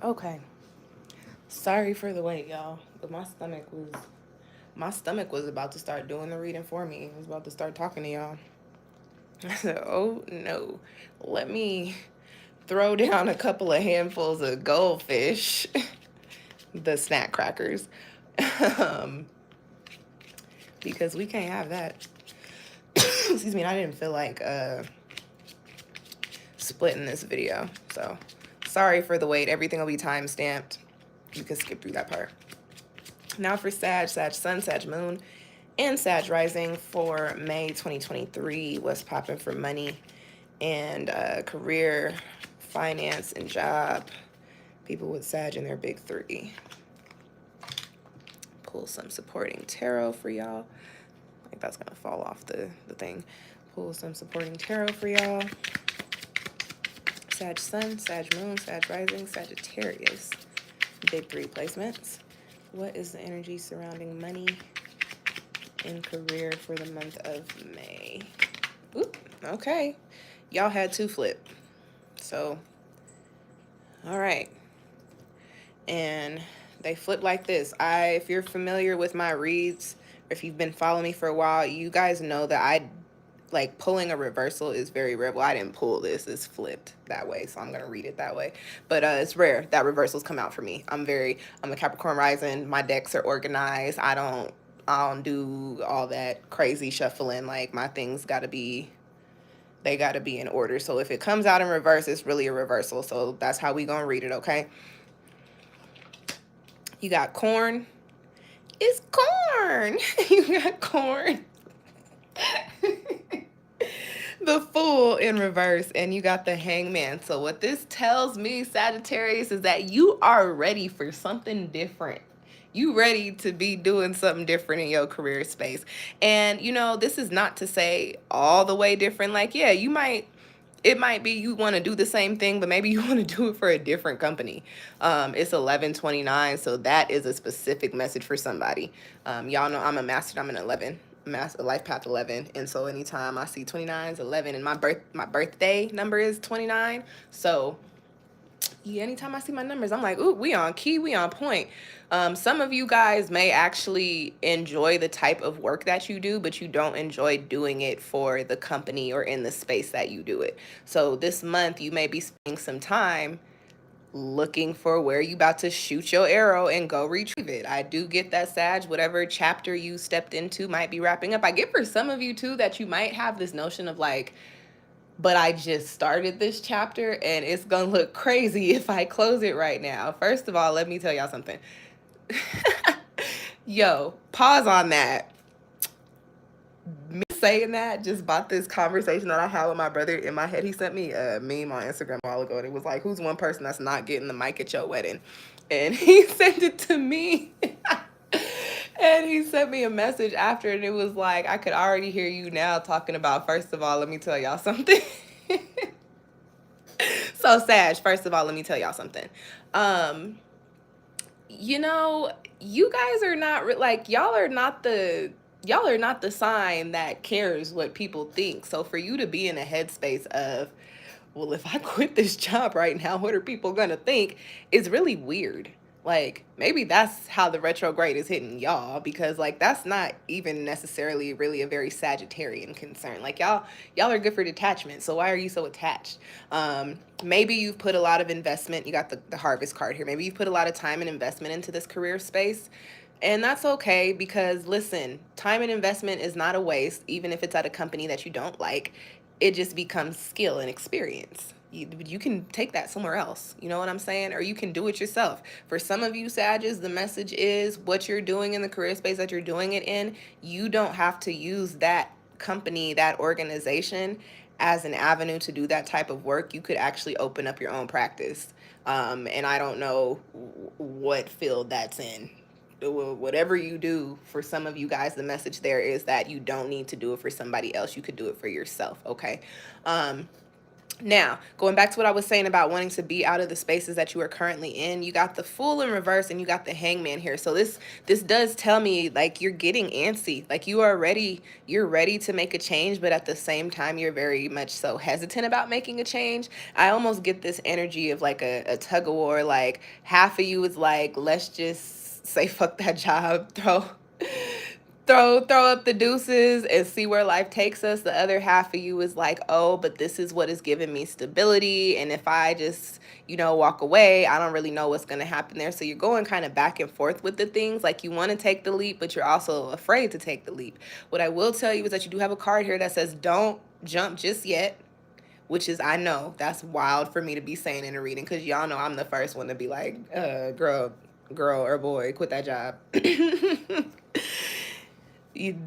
A: Okay. Sorry for the wait, y'all. But my stomach was about to start doing the reading for me. I was about to start talking to y'all. I said, oh no. Let me throw down a couple of handfuls of goldfish, the snack crackers. um, because we can't have that. Excuse me, and I didn't feel like splitting this video. So sorry for the wait. Everything will be time stamped. You can skip through that part. Now for Sag Sun, Sag Moon, and Sag Rising for May 2023. What's popping for money and career, finance, and job. People with Sag in their big three. Pull some supporting tarot for y'all. I think that's going to fall off the thing. Pull some supporting tarot for y'all. Sag Sun, Sag Moon, Sag Rising, Sagittarius. Big three placements. What is the energy surrounding money and career for the month of May? Oop, okay. Y'all had two flip. So, all right. And they flip like this. If you're familiar with my reads, or if you've been following me for a while, you guys know that like pulling a reversal is very rare. Well, I didn't pull this, it's flipped that way, so I'm gonna read it that way. But it's rare that reversals come out for me. I'm a Capricorn rising, my decks are organized. I don't do all that crazy shuffling. Like my things gotta be in order. So if it comes out in reverse, it's really a reversal. So that's how we gonna read it, okay? You got corn. It's corn. You got corn. The Fool in reverse, and you got the Hangman. So what this tells me, Sagittarius, is that you are ready for something different. You ready to be doing something different in your career space. And you know, this is not to say all the way different. Like, yeah, it might be you want to do the same thing, but maybe you want to do it for a different company. It's 11/29, so that is a specific message for somebody. Y'all know I'm an 11, life path 11, and so anytime I see 29 is 11, and my birthday number is 29. So yeah, anytime I see my numbers, I'm like, ooh, we on key, we on point. Some of you guys may actually enjoy the type of work that you do, but you don't enjoy doing it for the company or in the space that you do it. So this month, you may be spending some time looking for where you about to shoot your arrow and go retrieve it. I do get that, Sag. Whatever chapter you stepped into might be wrapping up. I get for some of you, too, that you might have this notion of like, but I just started this chapter and it's gonna look crazy if I close it right now. First of all, let me tell y'all something. Yo, pause on that. Me saying that just bought this conversation that I had with my brother in my head. He sent me a meme on Instagram a while ago, and it was like, who's one person that's not getting the mic at your wedding? And he sent it to me. And he sent me a message after, and it was like, I could already hear you now talking about, first of all, let me tell y'all something. So, Sag, first of all, let me tell y'all something. You know, you guys are not like, y'all are not the sign that cares what people think. So for you to be in a headspace of, well, if I quit this job right now, what are people gonna think, is really weird. Like, maybe that's how the retrograde is hitting y'all, because like that's not even necessarily really a very Sagittarian concern. Like y'all are good for detachment, so why are you so attached? Maybe you've put a lot of investment. You got the harvest card here. Maybe you've put a lot of time and investment into this career space. And that's okay, because listen, time and investment is not a waste, even if it's at a company that you don't like. It just becomes skill and experience. You can take that somewhere else. You know what I'm saying? Or you can do it yourself. For some of you Sages, the message is what you're doing in the career space that you're doing it in, you don't have to use that company, that organization as an avenue to do that type of work. You could actually open up your own practice. And I don't know what field that's in. Whatever you do, for some of you guys, the message there is that you don't need to do it for somebody else. You could do it for yourself, okay? Now, going back to what I was saying about wanting to be out of the spaces that you are currently in, you got the Fool in reverse and you got the Hangman here. So this does tell me like you're getting antsy, like you're ready to make a change, but at the same time you're very much so hesitant about making a change. I almost get this energy of like a tug of war. Like half of you is like, let's just say fuck that job, throw up the deuces and see where life takes us. The other half of you is like, oh, but this is what is giving me stability, and if I just, walk away, I don't really know what's going to happen there. So you're going kind of back and forth with the things. Like you want to take the leap, but you're also afraid to take the leap. What I will tell you is that you do have a card here that says don't jump just yet, which is, I know that's wild for me to be saying in a reading, because y'all know I'm the first one to be like, girl or boy, quit that job.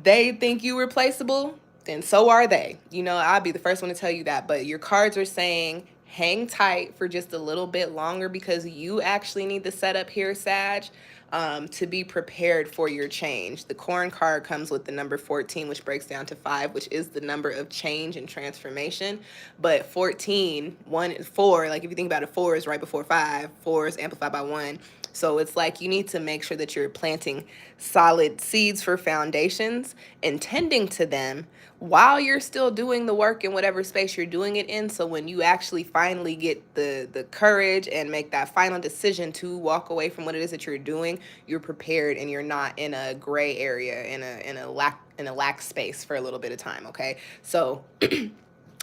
A: They think you replaceable, then so are they. I'll be the first one to tell you that. But your cards are saying hang tight for just a little bit longer, because you actually need the setup here, Sag, to be prepared for your change. The Corn card comes with the number 14, which breaks down to 5, which is the number of change and transformation. But 14, 1, 4, like if you think about it, 4 is right before 5. 4 is amplified by 1. So it's like you need to make sure that you're planting solid seeds for foundations and tending to them while you're still doing the work in whatever space you're doing it in. So when you actually finally get the courage and make that final decision to walk away from what it is that you're doing, you're prepared and you're not in a gray area, in a lack space for a little bit of time, okay? So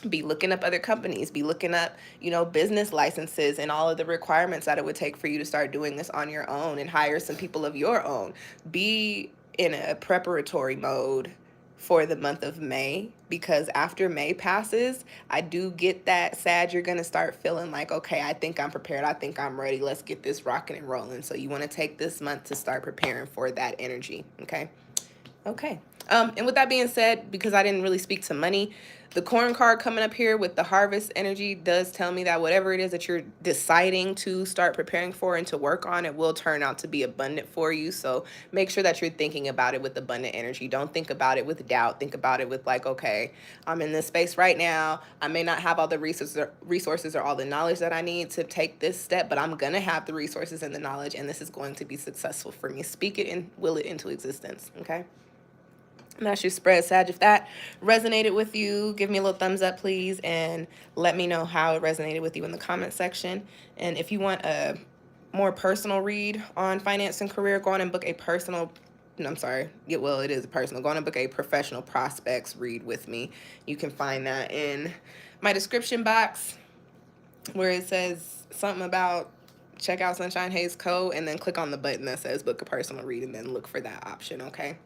A: be looking up other companies, be looking up, business licenses and all of the requirements that it would take for you to start doing this on your own, and hire some people of your own. Be in a preparatory mode for the month of May, because after May passes, I do get that, Sag, you're going to start feeling like, okay, I think I'm prepared. I think I'm ready. Let's get this rocking and rolling. So you want to take this month to start preparing for that energy. Okay. Okay. And with that being said, because I didn't really speak to money, the Corn card coming up here with the Harvest energy does tell me that whatever it is that you're deciding to start preparing for and to work on, it will turn out to be abundant for you. So make sure that you're thinking about it with abundant energy. Don't think about it with doubt. Think about it with like, okay, I'm in this space right now. I may not have all the resources or all the knowledge that I need to take this step, but I'm going to have the resources and the knowledge, and this is going to be successful for me. Speak it and will it into existence. Okay. And that's your spread, Sag. If that resonated with you, give me a little thumbs up, please, and let me know how it resonated with you in the comment section. And if you want a more personal read on finance and career, go on and book a personal, I'm sorry, yeah, well, it is personal. Go on and book a professional prospects read with me. You can find that in my description box where it says something about check out SunshinehazeCo, and then click on the button that says book a personal read, and then look for that option, okay?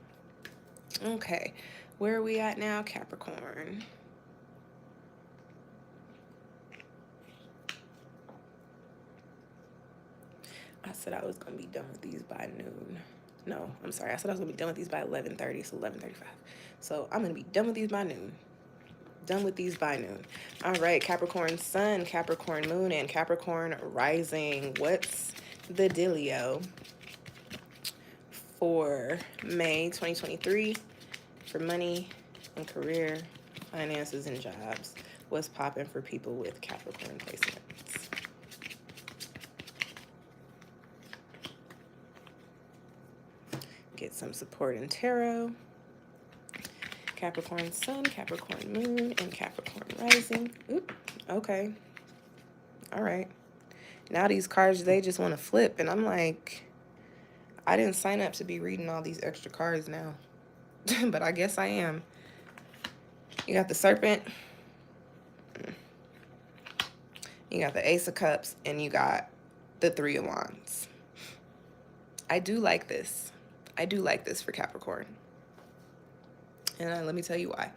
A: Okay, where are we at now, Capricorn? I said I was going to be done with these by noon. No, I'm sorry. I said I was going to be done with these by 11:30, so 11:35. So I'm going to be done with these by noon. Done with these by noon. All right, Capricorn Sun, Capricorn Moon, and Capricorn Rising. What's the dealio for May 2023 for money and career, finances, and jobs? What's popping for people with Capricorn placements? Get some support in tarot. Capricorn Sun, Capricorn Moon, and Capricorn Rising. Oop, okay. All right. Now these cards, they just want to flip, and I'm like, I didn't sign up to be reading all these extra cards now. But I guess I am. You got the Serpent. You got the Ace of Cups, and you got the Three of Wands. I do like this. I do like this for Capricorn. And let me tell you why.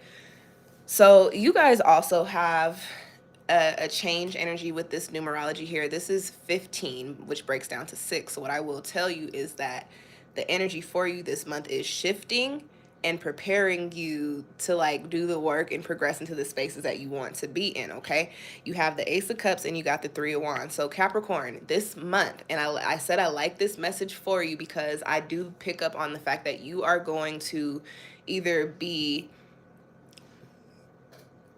A: So you guys also have a change energy with this numerology here. This is 15, which breaks down to 6. So what I will tell you is that the energy for you this month is shifting and preparing you to like do the work and progress into the spaces that you want to be in, okay? You have the Ace of Cups and you got the Three of Wands. So Capricorn, this month, and I said I like this message for you because I do pick up on the fact that you are going to either be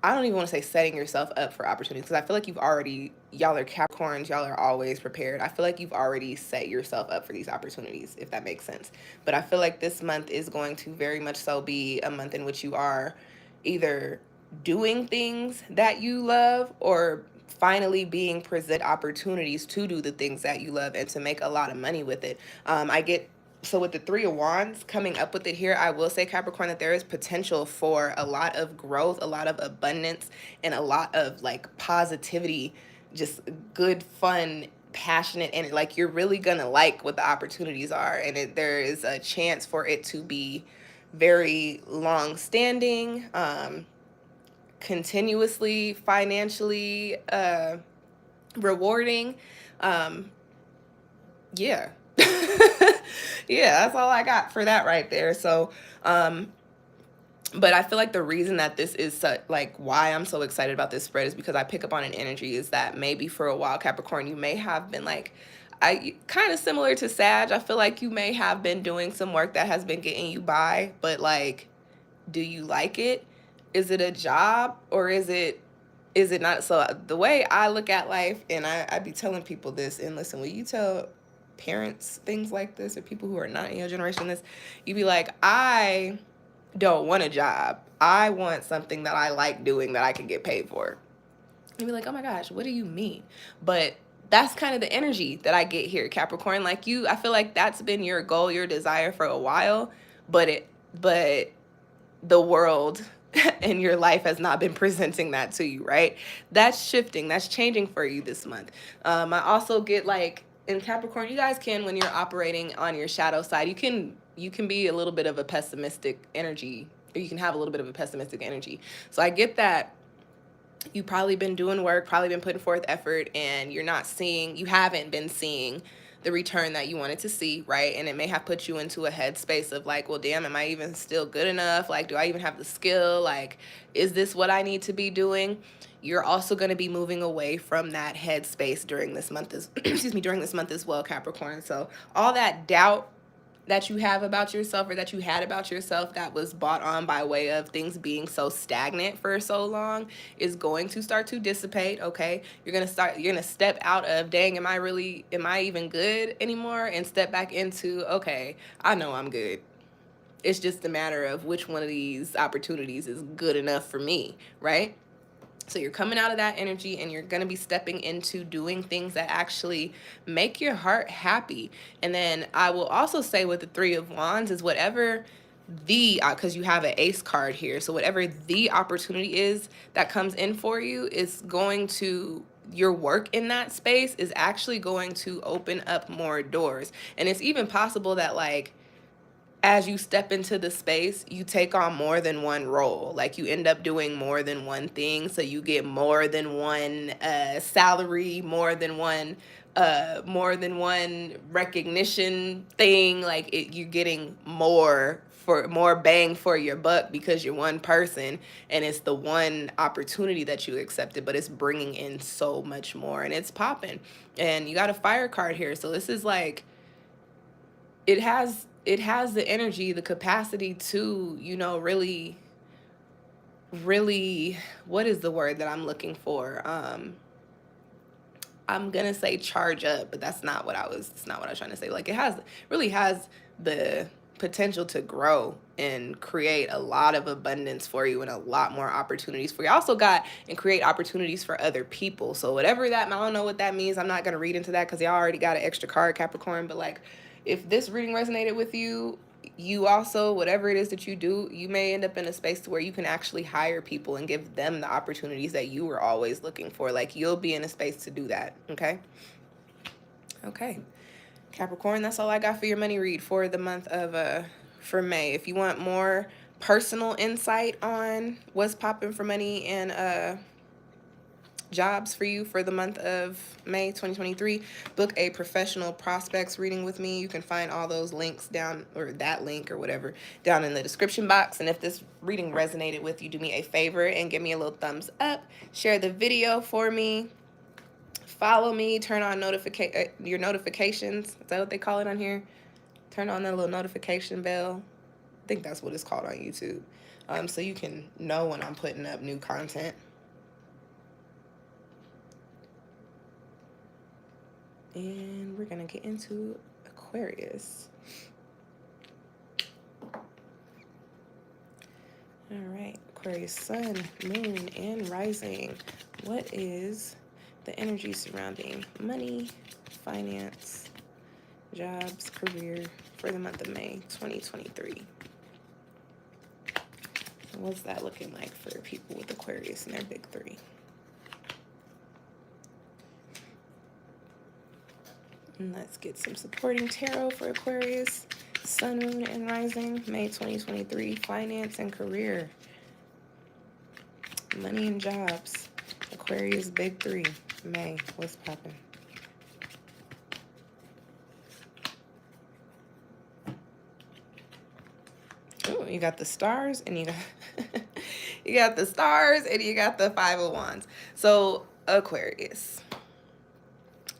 A: I don't even want to say setting yourself up for opportunities, because I feel like y'all are Capricorns, y'all are always prepared. I feel like you've already set yourself up for these opportunities, if that makes sense. But I feel like this month is going to very much so be a month in which you are either doing things that you love, or finally being present opportunities to do the things that you love and to make a lot of money with it. I get So with the Three of Wands coming up with it here, I will say, Capricorn, that there is potential for a lot of growth, a lot of abundance, and a lot of like positivity, just good, fun, passionate, and like you're really gonna like what the opportunities are, and there is a chance for it to be very long standing, continuously financially rewarding. um yeah. Yeah, that's all I got for that right there. So but I feel like the reason that this is like why I'm so excited about this spread is because I pick up on an energy is that maybe for a while, Capricorn, you may have been like, I kind of similar to Sag. I feel like you may have been doing some work that has been getting you by, but like, do you like it? Is it a job, or is it not? So the way I look at life, and I be telling people this, and listen, when you tell parents things like this, or people who are not in your generation this, you be like, I don't want a job. I want something that I like doing that I can get paid for. And be like, oh my gosh, what do you mean? But that's kind of the energy that I get here, Capricorn. Like you, I feel like that's been your goal, your desire for a while, but the world and your life has not been presenting that to you, right? That's shifting, that's changing for you this month. I also get like in Capricorn, you guys can, when you're operating on your shadow side, you can be a little bit of a pessimistic energy, or you can have a little bit of a pessimistic energy. So I get that you've probably been doing work, probably been putting forth effort, and you haven't been seeing the return that you wanted to see, right? And it may have put you into a headspace of like, well, damn, am I even still good enough? Like, do I even have the skill? Like, is this what I need to be doing? You're also going to be moving away from that headspace during this month during this month as well, Capricorn. So all that doubt that you have about yourself, or that you had about yourself, that was bought on by way of things being so stagnant for so long, is going to start to dissipate. Okay, you're gonna step out of, dang, am I even good anymore, and step back into, okay, I know I'm good. It's just a matter of which one of these opportunities is good enough for me, right? So you're coming out of that energy, and you're going to be stepping into doing things that actually make your heart happy. And then I will also say with the Three of Wands is whatever because you have an ace card here. So whatever the opportunity is that comes in for you is going to, your work in that space is actually going to open up more doors. And it's even possible that like, as you step into the space, you take on more than one role. Like you end up doing more than one thing. So you get more than one salary, more than one recognition thing. Like you're getting more bang for your buck, because you're one person and it's the one opportunity that you accepted, but it's bringing in so much more, and it's popping. And you got a fire card here. So this is like, it has the energy, the capacity to, really, really, what is the word that I'm looking for? I'm gonna say charge up, but that's not what I was trying to say. Like it really has the potential to grow and create a lot of abundance for you, and a lot more opportunities for you. I also got, and create opportunities for other people. So whatever that, I don't know what that means. I'm not gonna read into that because y'all already got an extra card, Capricorn. But like, if this reading resonated with you, you also, whatever it is that you do, you may end up in a space to where you can actually hire people and give them the opportunities that you were always looking for. Like you'll be in a space to do that. Okay, Capricorn, that's all I got for your money read for the month of for May. If you want more personal insight on what's popping for money and jobs for you for the month of May 2023, book a professional prospects reading with me. You can find all those links down, or that link or whatever, down in the description box. And if this reading resonated with you, do me a favor and give me a little thumbs up, share the video for me, follow me, turn on your notifications. Is that what they call it on here? Turn on that little notification bell. I think that's what it's called on YouTube. so you can know when I'm putting up new content. And we're gonna get into Aquarius. All right, Aquarius, sun, moon, and rising. What is the energy surrounding money, finance, jobs, career for the month of May 2023? What's that looking like for people with Aquarius and their big three? And let's get some supporting tarot for Aquarius, sun, moon, and rising, May 2023, finance and career, money and jobs, Aquarius big three, May, what's poppin'? Oh, you got the stars and you got you got the stars and you got the Five of Wands. So Aquarius,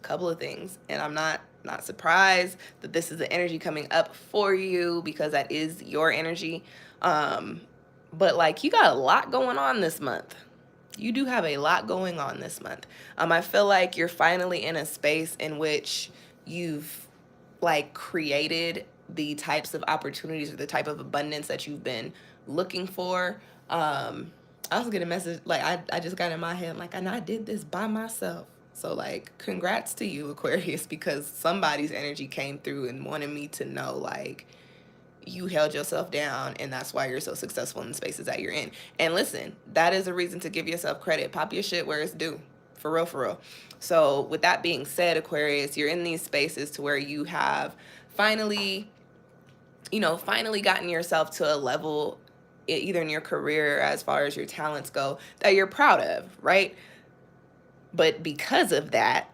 A: couple of things, and I'm not surprised that this is the energy coming up for you because that is your energy. But like, you got a lot going on this month. You do have a lot going on this month. I feel like you're finally in a space in which you've like created the types of opportunities or the type of abundance that you've been looking for. I also get a message, like I just got in my head, like, and I did this by myself. So like, congrats to you, Aquarius, because somebody's energy came through and wanted me to know, like, you held yourself down and that's why you're so successful in the spaces that you're in. And listen, that is a reason to give yourself credit. Pop your shit where it's due. For real, for real. So with that being said, Aquarius, you're in these spaces to where you have finally, finally gotten yourself to a level, either in your career or as far as your talents go, that you're proud of, right? But because of that,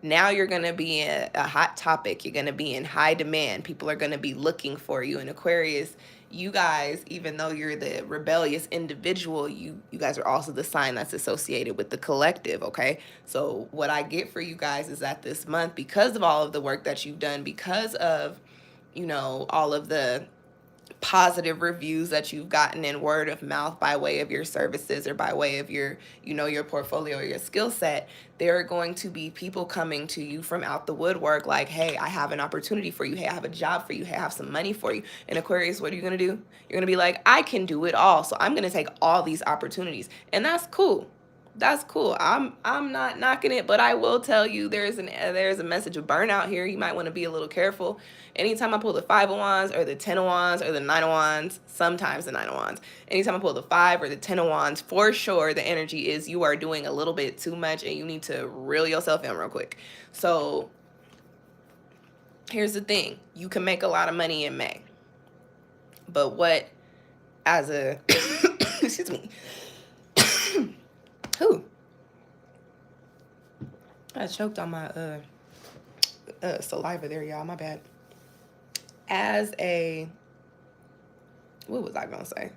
A: now you're going to be a hot topic. You're going to be in high demand. People are going to be looking for you. And Aquarius, you guys, even though you're the rebellious individual, you guys are also the sign that's associated with the collective, okay? So what I get for you guys is that this month, because of all of the work that you've done, because of, all of the positive reviews that you've gotten in word of mouth by way of your services or by way of your, your portfolio or your skill set, there are going to be people coming to you from out the woodwork like, hey, I have an opportunity for you. Hey, I have a job for you. Hey, I have some money for you. And Aquarius, what are you going to do? You're going to be like, I can do it all. So I'm going to take all these opportunities. And that's cool. That's cool. I'm not knocking it, but I will tell you there's a message of burnout here. You might want to be a little careful. Anytime I pull the Five of Wands or the Ten of Wands or the Nine of Wands, sometimes the Nine of Wands, anytime I pull the Five or the Ten of Wands, for sure the energy is you are doing a little bit too much and you need to reel yourself in real quick. So here's the thing. You can make a lot of money in May. But what, as a, excuse me, who? I choked on my saliva there, y'all. My bad. As a, what was I gonna say?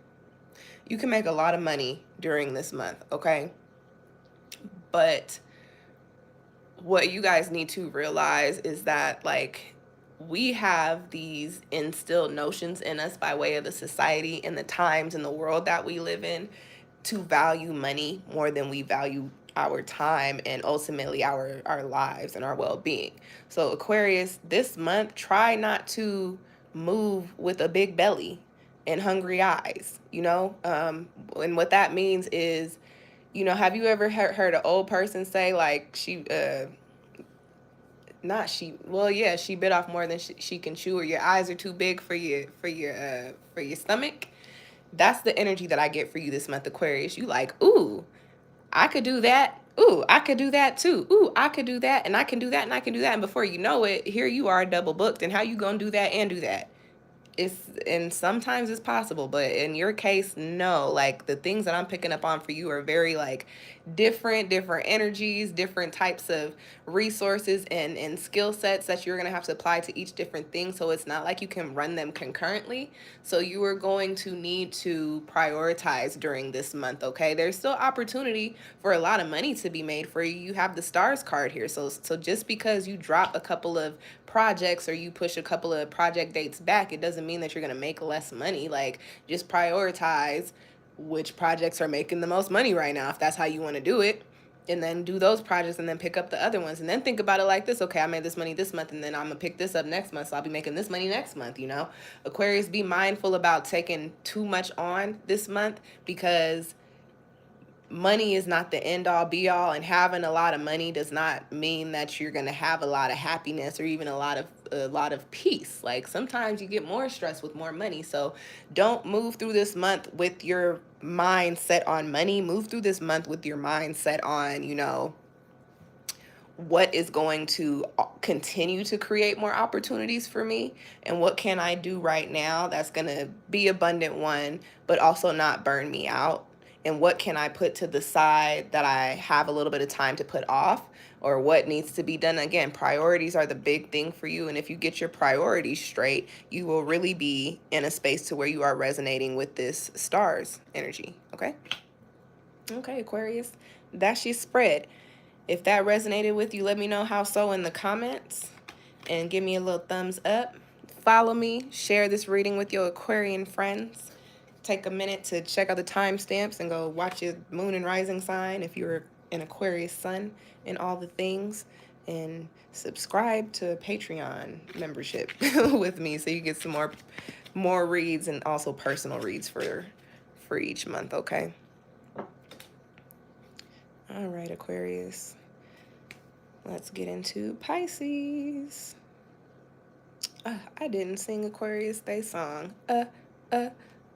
A: You can make a lot of money during this month, okay? But what you guys need to realize is that, like, we have these instilled notions in us by way of the society and the times and the world that we live in to value money more than we value our time and ultimately our lives and our well-being. So Aquarius, this month, try not to move with a big belly and hungry eyes, and what that means is, have you ever heard an old person say, like, she bit off more than she can chew, or your eyes are too big for your stomach? That's the energy that I get for you this month, Aquarius. You like, ooh, I could do that. Ooh, I could do that too. Ooh, I could do that, and I can do that, and I can do that. And before you know it, here you are double booked. And how you gonna do that and do that? And sometimes it's possible, but in your case, no. Like, the things that I'm picking up on for you are very, like, different energies, different types of resources and skill sets that you're gonna have to apply to each different thing. So it's not like you can run them concurrently. So you are going to need to prioritize during this month, okay? There's still opportunity for a lot of money to be made for you. You have the stars card here. So just because you drop a couple of projects or you push a couple of project dates back, it doesn't mean that you're going to make less money. Like, just prioritize which projects are making the most money right now, if that's how you want to do it, and then do those projects and then pick up the other ones. And then think about it like this: okay, I made this money this month, and then I'm gonna pick this up next month, so I'll be making this money next month, you know. Aquarius, be mindful about taking too much on this month, because money is not the end all be all, and having a lot of money does not mean that you're going to have a lot of happiness or even a lot of peace. Like, sometimes you get more stress with more money. So don't move through this month with your mind set on money. Move through this month with your mind set on, you know, what is going to continue to create more opportunities for me, and what can I do right now that's going to be abundant, one, but also not burn me out. And what can I put to the side that I have a little bit of time to put off, or what needs to be done. Again, priorities are the big thing for you. And if you get your priorities straight, you will really be in a space to where you are resonating with this stars energy. Okay. Okay, Aquarius, that's your spread. If that resonated with you, let me know how so in the comments, and give me a little thumbs up. Follow me, share this reading with your Aquarian friends. Take a minute to check out the timestamps and go watch your moon and rising sign if you're an Aquarius sun, and all the things. And subscribe to Patreon membership with me so you get some more reads, and also personal reads for each month, okay? All right, Aquarius. Let's get into Pisces. I didn't sing Aquarius Day song.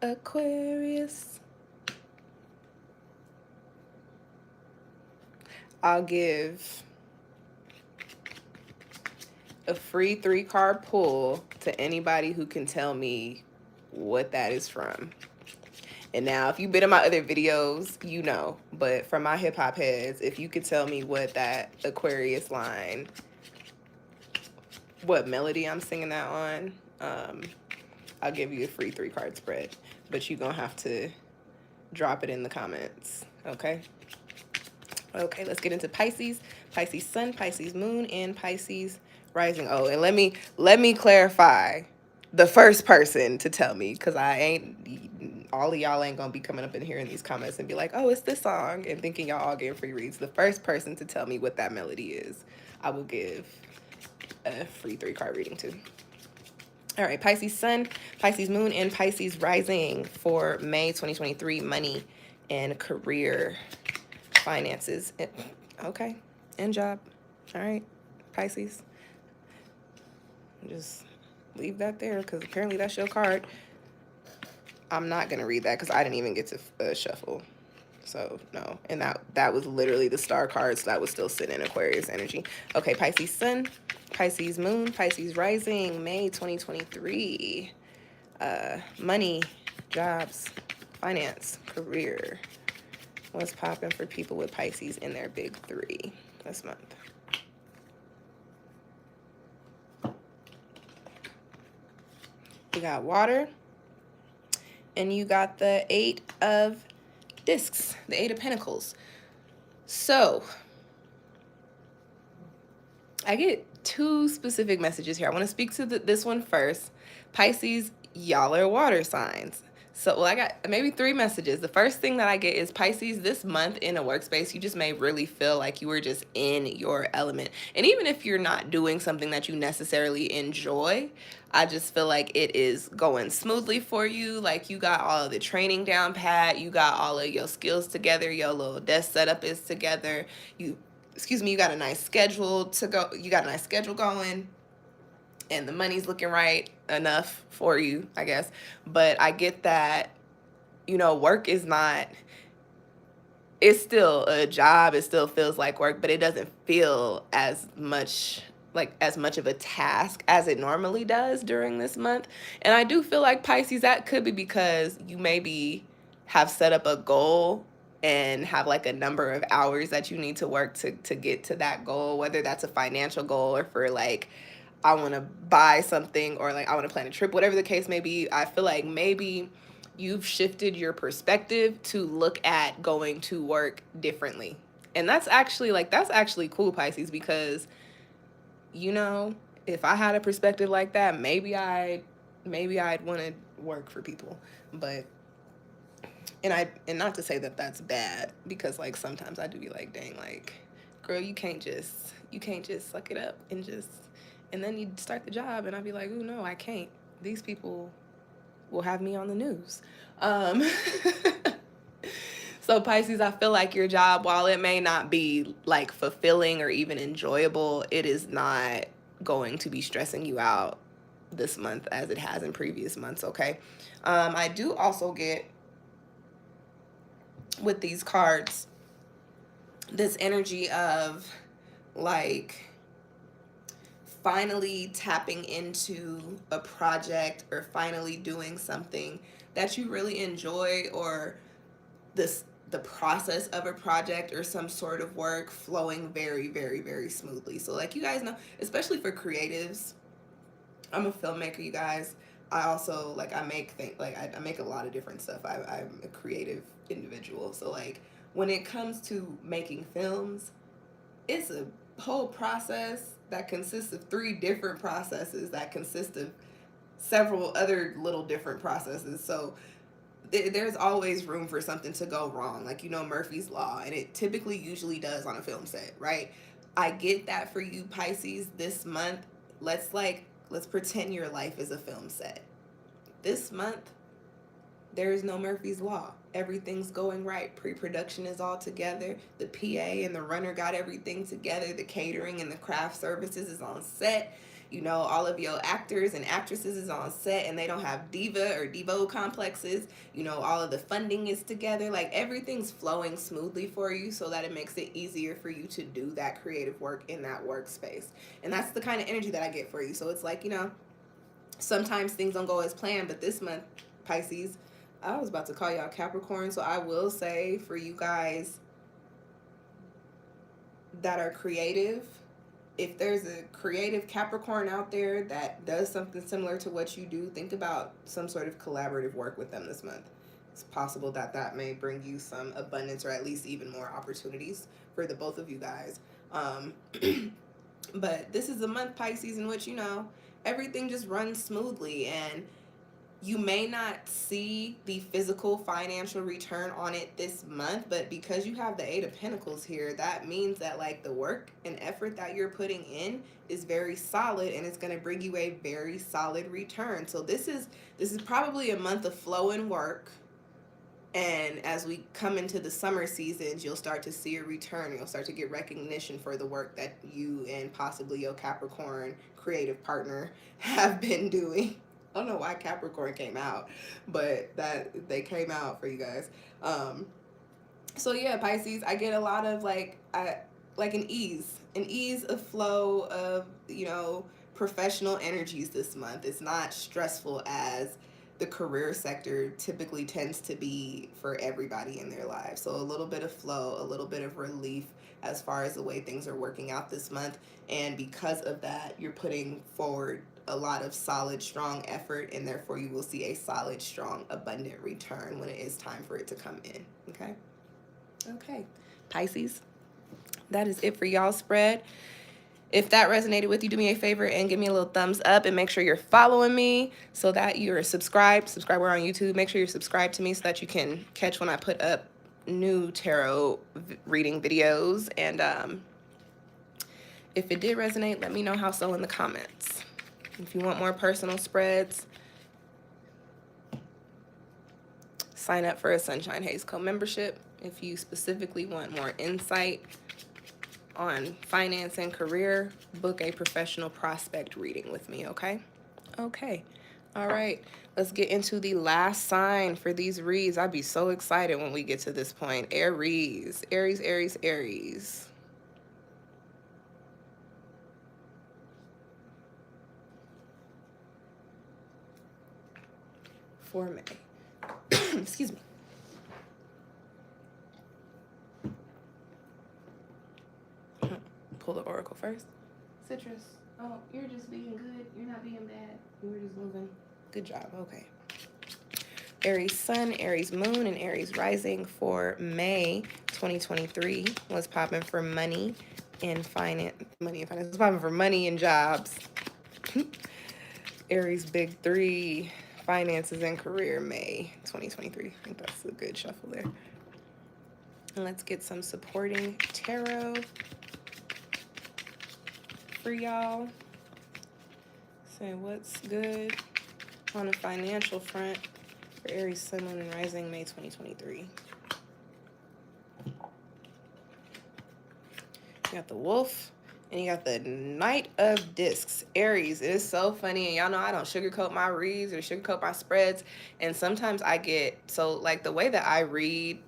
A: Aquarius. I'll give a free 3-card pull to anybody who can tell me what that is from. And now, if you've been in my other videos, you know. But for my hip-hop heads, if you could tell me what that Aquarius line, what melody I'm singing that on, I'll give you a free 3-card spread. But you're going to have to drop it in the comments, okay? Okay, let's get into Pisces. Pisces sun, Pisces moon, and Pisces rising. Oh, and let me clarify. The first person to tell me, because all of y'all ain't gonna be coming up in here in these comments and be like, oh, it's this song, and thinking y'all all getting free reads. The first person to tell me what that melody is, I will give a free 3-card reading to. All right, Pisces sun, Pisces moon, and Pisces rising for May 2023, money and career, finances, okay, and job. All right, Pisces. Just leave that there, because apparently that's your card. I'm not going to read that because I didn't even get to shuffle. So, no. And that was literally the star cards that was still sitting in Aquarius energy. Okay, Pisces sun, Pisces moon, Pisces rising, May 2023. Money, jobs, finance, career. What's popping for people with Pisces in their big 3 this month? You got water, and you got the 8 of discs, the 8 of pentacles. So I get 2 specific messages here. I want to speak to this one first. Pisces, y'all are water signs. So, well, I got maybe 3 messages. The first thing that I get is, Pisces, this month in a workspace, you just may really feel like you were just in your element. And even if you're not doing something that you necessarily enjoy, I just feel like it is going smoothly for you. Like, you got all of the training down pat. You got all of your skills together. Your little desk setup is together. You got a nice schedule to go. You got a nice schedule going. And the money's looking right enough for you, I guess. But I get that, you know, work is not, it's still a job. It still feels like work, but it doesn't feel as much of a task as it normally does during this month. And I do feel like, Pisces, that could be because you maybe have set up a goal and have like a number of hours that you need to work to get to that goal, whether that's a financial goal or for like, I want to buy something, or like I want to plan a trip, whatever the case may be. I feel like maybe you've shifted your perspective to look at going to work differently. And that's actually cool, Pisces, because, you know, if I had a perspective like that, maybe I maybe I'd want to work for people, but and not to say that that's bad, because like sometimes I do be like, dang, like, girl, you can't just suck it up and then you start the job and I'd be like, oh no, I can't. These people will have me on the news. Um, so Pisces, I feel like your job, while it may not be like fulfilling or even enjoyable, it is not going to be stressing you out this month as it has in previous months. Okay. I do also get with these cards this energy of like finally tapping into a project or finally doing something that you really enjoy, or the process of a project or some sort of work flowing very, very, very smoothly. So like you guys know, especially for creatives, I'm a filmmaker, you guys. I also like I make things like I make a lot of different stuff. I'm a creative individual. So like when it comes to making films, it's a whole process that consists of 3 different processes that consist of several other little different processes. So there's always room for something to go wrong, like, you know, Murphy's Law, and it typically usually does on a film set, right? I get that for you, Pisces, this month. Let's pretend your life is a film set. This month, there is no Murphy's Law. Everything's going right. Pre-production is all together. The PA and the runner got everything together. The catering and the craft services is on set. You know, all of your actors and actresses is on set and they don't have diva or devo complexes. You know, all of the funding is together. Like everything's flowing smoothly for you so that it makes it easier for you to do that creative work in that workspace. And that's the kind of energy that I get for you. So it's like, you know, sometimes things don't go as planned, but this month, Pisces, I was about to call y'all Capricorn, so I will say for you guys that are creative, if there's a creative Capricorn out there that does something similar to what you do, think about some sort of collaborative work with them this month. It's possible that that may bring you some abundance or at least even more opportunities for the both of you guys. But this is a month, Pisces, in which, you know, everything just runs smoothly, and you may not see the physical financial return on it this month, but because you have the 8 of Pentacles here, that means that like the work and effort that you're putting in is very solid, and it's going to bring you a very solid return. So this is probably a month of flow and work. And as we come into the summer seasons, you'll start to see a return. You'll start to get recognition for the work that you and possibly your Capricorn creative partner have been doing. I don't know why Capricorn came out, but that they came out for you guys. So yeah, Pisces, I get a lot of like an ease of flow of, you know, professional energies this month. It's not stressful as the career sector typically tends to be for everybody in their lives. So a little bit of flow, a little bit of relief as far as the way things are working out this month. And because of that, you're putting forward a lot of solid, strong effort, and therefore you will see a solid, strong, abundant return when it is time for it to come in. Okay? Okay. Pisces, that is it for y'all spread. If that resonated with you, do me a favor and give me a little thumbs up, and make sure you're following me so that you're subscribed. Subscribe, we're on YouTube. Make sure you're subscribed to me so that you can catch when I put up new tarot reading videos. And if it did resonate, let me know how so in the comments. If you want more personal spreads, sign up for a SunshinehazeCo membership. If you specifically want more insight on finance and career, book a professional prospect reading with me, okay? Okay. All right. Let's get into the last sign for these reads. I'd be so excited when we get to this point. Aries. Aries, Aries, Aries. For May. Excuse me. Pull the oracle first. Citrus. Oh, you're just being good. You're not being bad. You were just moving. Good job. Okay. Aries Sun, Aries Moon, and Aries Rising for May 2023 was popping for money and finance. Money and finance was popping for money and jobs. Aries big three, finances and career, May 2023. I think that's a good shuffle there. And let's get some supporting tarot for y'all. Say what's good on a financial front for Aries, Sun, Moon, and Rising, May 2023. You got the Wolf, and you got the Knight of Discs. Aries, it is so funny, and y'all know I don't sugarcoat my reads or sugarcoat my spreads, and sometimes I get, so like the way that I read,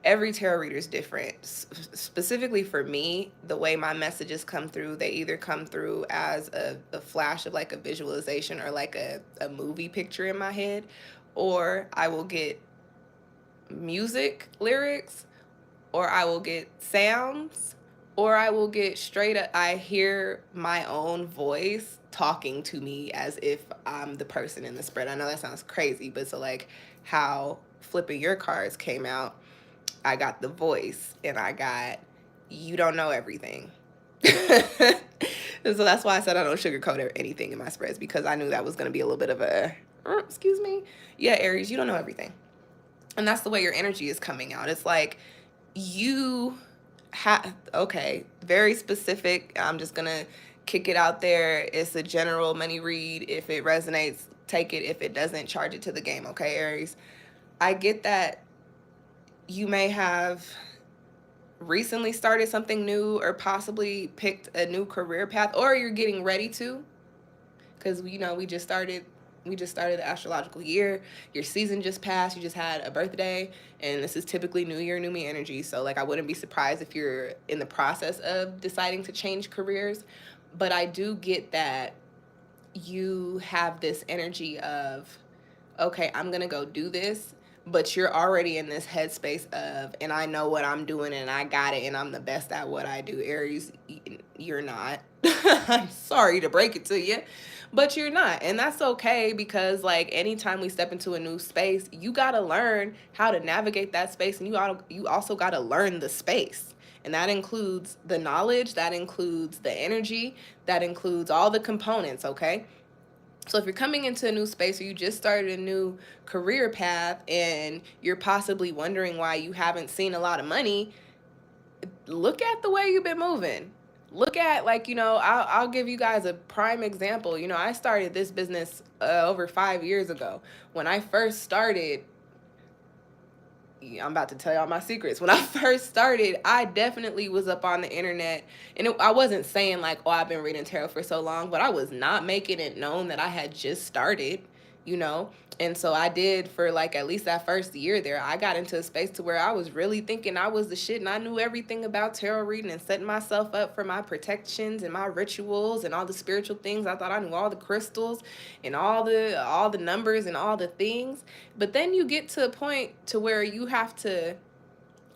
A: every tarot reader is different. Specifically for me, the way my messages come through, they either come through as a flash of like a visualization or like a movie picture in my head, or I will get music lyrics, or I will get sounds, or I will get straight up, I hear my own voice talking to me as if I'm the person in the spread. I know that sounds crazy, but so like how flipping your cards came out, I got the voice and I got, you don't know everything. And so that's why I said I don't sugarcoat anything in my spreads, because I knew that was going to be a little bit of a, excuse me. Yeah, Aries, you don't know everything. And that's the way your energy is coming out. It's like you have, okay, very specific. I'm just going to kick it out there. It's a general money read. If it resonates, take it. If it doesn't, charge it to the game. Okay, Aries. I get that you may have recently started something new or possibly picked a new career path, or you're getting ready to, because you know we just started the astrological year. Your season just passed. You just had a birthday, and this is typically new year, new me energy. So like I wouldn't be surprised if you're in the process of deciding to change careers. But I do get that you have this energy of, okay, I'm going to go do this, but you're already in this headspace of, and I know what I'm doing and I got it and I'm the best at what I do. Aries, you're not. I'm sorry to break it to you, but you're not. And that's okay, because like anytime we step into a new space, you got to learn how to navigate that space, and you also got to learn the space. And that includes the knowledge, that includes the energy, that includes all the components, okay? So if you're coming into a new space or you just started a new career path and you're possibly wondering why you haven't seen a lot of money, look at the way you've been moving. Look at, like, you know, I'll give you guys a prime example. You know, I started this business over 5 years ago. When I first started, I'm about to tell y'all my secrets. When I first started, I definitely was up on the internet, and I wasn't saying like, oh, I've been reading tarot for so long, but I was not making it known that I had just started, you know? And so I did for like at least that first year there. I got into a space to where I was really thinking I was the shit, and I knew everything about tarot reading and setting myself up for my protections and my rituals and all the spiritual things. I thought I knew all the crystals and all the numbers and all the things. But then you get to a point to where you have to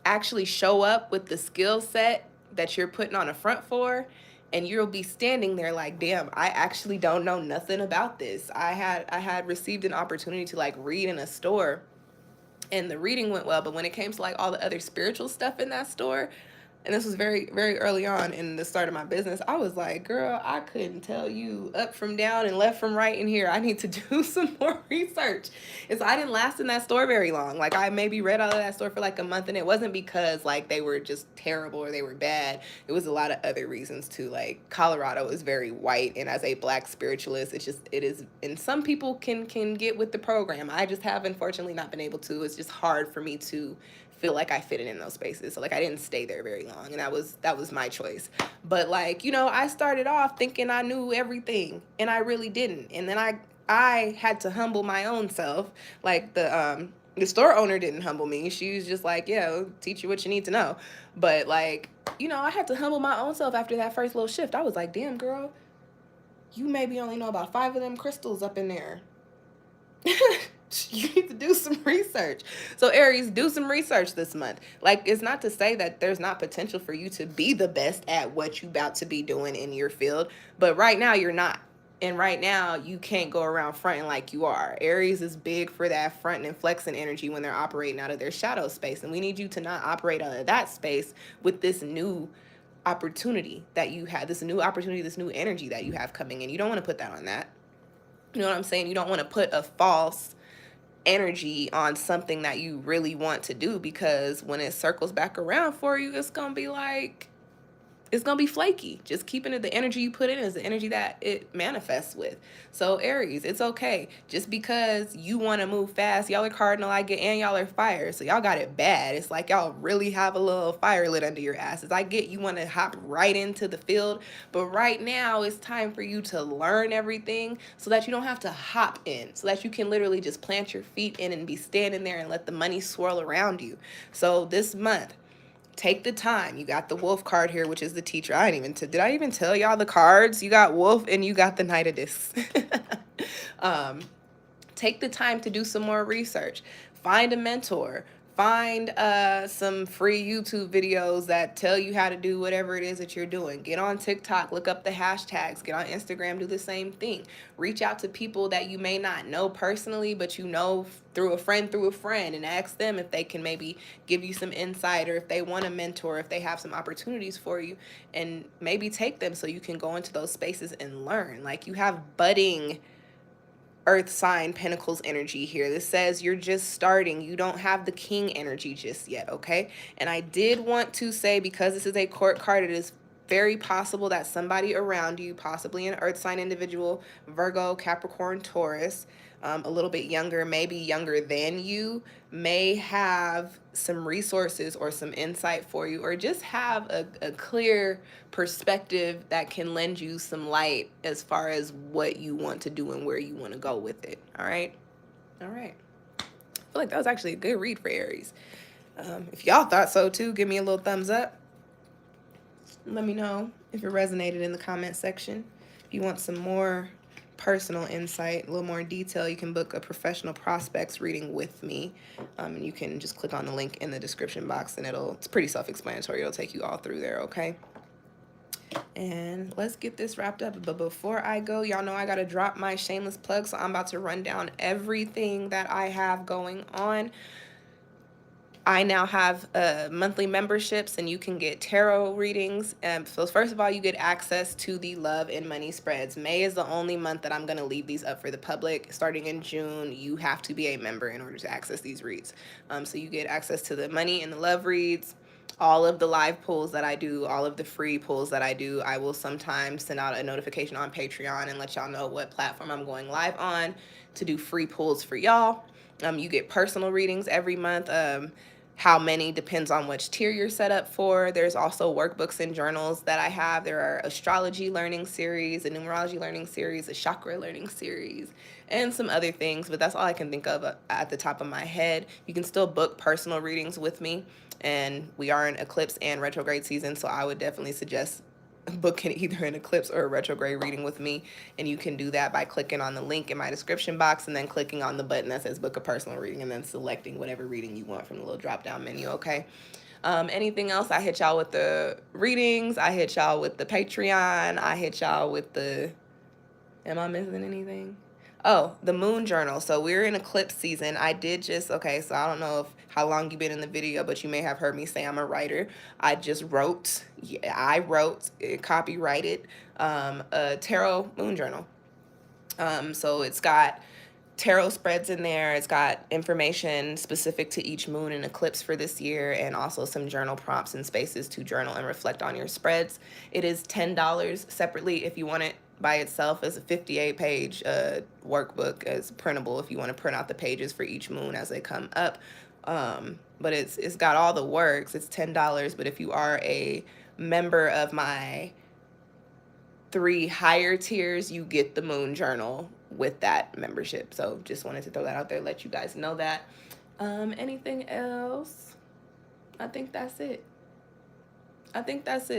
A: actually show up with the skill set that you're putting on a front for, and you'll be standing there like, damn, I actually don't know nothing about this. I had received an opportunity to like read in a store, and the reading went well, but when it came to like all the other spiritual stuff in that store, and this was very, very early on in the start of my business, I was like, girl, I couldn't tell you up from down and left from right in here. I need to do some more research. And so I didn't last in that store very long. Like I maybe read out of that store for like a month, and it wasn't because like they were just terrible or they were bad. It was a lot of other reasons too. Like Colorado is very white, and as a Black spiritualist, it is, and some people can get with the program. I just have unfortunately not been able to. It's just hard for me to feel like I fit in those spaces. So like I didn't stay there very long, and that was my choice. But like, you know, I started off thinking I knew everything, and I really didn't. And then I had to humble my own self. Like the store owner didn't humble me. She was just like, yeah, I'll teach you what you need to know. But like, you know, I had to humble my own self after that first little shift. I was like, damn girl, you maybe only know about 5 of them crystals up in there. You need to do some research. So Aries, do some research this month. Like, it's not to say that there's not potential for you to be the best at what you about to be doing in your field, but right now you're not. And right now you can't go around fronting like you are. Aries is big for that fronting and flexing energy when they're operating out of their shadow space, and we need you to not operate out of that space with this new opportunity that you have, this new opportunity, this new energy that you have coming in. You don't want to put that on that. You know what I'm saying? You don't want to put a false energy on something that you really want to do, because when it circles back around for you, it's going to be like, it's going to be flaky. Just keeping it, the energy you put in is the energy that it manifests with. So Aries, it's okay. Just because you want to move fast, y'all are cardinal, I get, and y'all are fire. So y'all got it bad. It's like y'all really have a little fire lit under your asses. I get you want to hop right into the field, but right now it's time for you to learn everything so that you don't have to hop in, so that you can literally just plant your feet in and be standing there and let the money swirl around you. So this month, take the time. You got the wolf card here, which is the teacher. Did I even tell y'all the cards? You got wolf and you got the knight of discs. Take the time to do some more research. Find a mentor. Find some free YouTube videos that tell you how to do whatever it is that you're doing. Get on TikTok, look up the hashtags. Get on Instagram, do the same thing. Reach out to people that you may not know personally, but you know through a friend, and ask them if they can maybe give you some insight, or if they want a mentor, if they have some opportunities for you, and maybe take them so you can go into those spaces and learn. Like, you have budding earth sign pentacles energy here. This says you're just starting. You don't have the king energy just yet, okay? And I did want to say, because this is a court card, it is very possible that somebody around you, possibly an earth sign individual, Virgo, Capricorn, Taurus, a little bit younger, maybe younger than you, may have some resources or some insight for you, or just have a clear perspective that can lend you some light as far as what you want to do and where you want to go with it. All right. I feel like that was actually a good read for Aries. If y'all thought so too, give me a little thumbs up. Let me know if it resonated in the comment section. If you want some more personal insight, a little more detail, you can book a professional prospects reading with me. And you can just click on the link in the description box, and it's pretty self-explanatory. It'll take you all through there, okay? And let's get this wrapped up. But before I go, y'all know I got to drop my shameless plug. So I'm about to run down everything that I have going on. I now have monthly memberships, and you can get tarot readings. So first of all, you get access to the love and money spreads. May is the only month that I'm going to leave these up for the public. Starting in June, you have to be a member in order to access these reads. So you get access to the money and the love reads, all of the live pulls that I do, all of the free pulls that I do. I will sometimes send out a notification on Patreon and let y'all know what platform I'm going live on to do free pulls for y'all. You get personal readings every month. How many depends on which tier you're set up for. There's also workbooks and journals that I have. There are astrology learning series, a numerology learning series, a chakra learning series, and some other things, but that's all I can think of at the top of my head. You can still book personal readings with me, and we are in eclipse and retrograde season, so I would definitely suggest booking either an eclipse or a retrograde reading with me. And you can do that by clicking on the link in my description box, and then clicking on the button that says book a personal reading, and then selecting whatever reading you want from the little drop down menu, okay? Anything else, I hit y'all with the readings, I hit y'all with the Patreon, I hit y'all with the, am I missing anything? Oh, the moon journal. So we're in eclipse season. I did just, okay, so I don't know how long you've been in the video, but you may have heard me say I'm a writer. I just wrote, copyrighted a tarot moon journal. So it's got tarot spreads in there. It's got information specific to each moon and eclipse for this year, and also some journal prompts and spaces to journal and reflect on your spreads. It is $10 separately if you want it by itself as a 58-page workbook as printable if you want to print out the pages for each moon as they come up. But it's got all the works. It's $10, but if you are a member of my 3 higher tiers, you get the moon journal with that membership. So just wanted to throw that out there, let you guys know that. Anything else? I think that's it.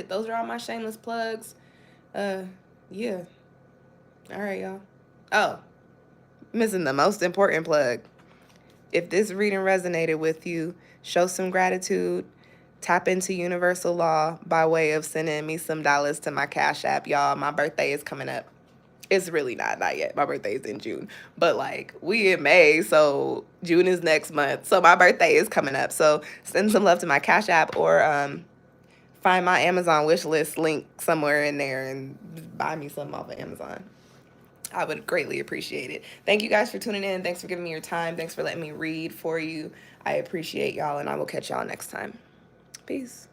A: Those are all my shameless plugs. Yeah. All right, y'all. Oh, missing the most important plug. If this reading resonated with you, show some gratitude. Tap into universal law by way of sending me some dollars to my Cash App, y'all. My birthday is coming up. It's really not yet. My birthday is in June. But, like, we in May, so June is next month. So my birthday is coming up. So send some love to my Cash App, or find my Amazon wish list link somewhere in there and buy me something off of Amazon. I would greatly appreciate it. Thank you guys for tuning in. Thanks for giving me your time. Thanks for letting me read for you. I appreciate y'all, and I will catch y'all next time. Peace.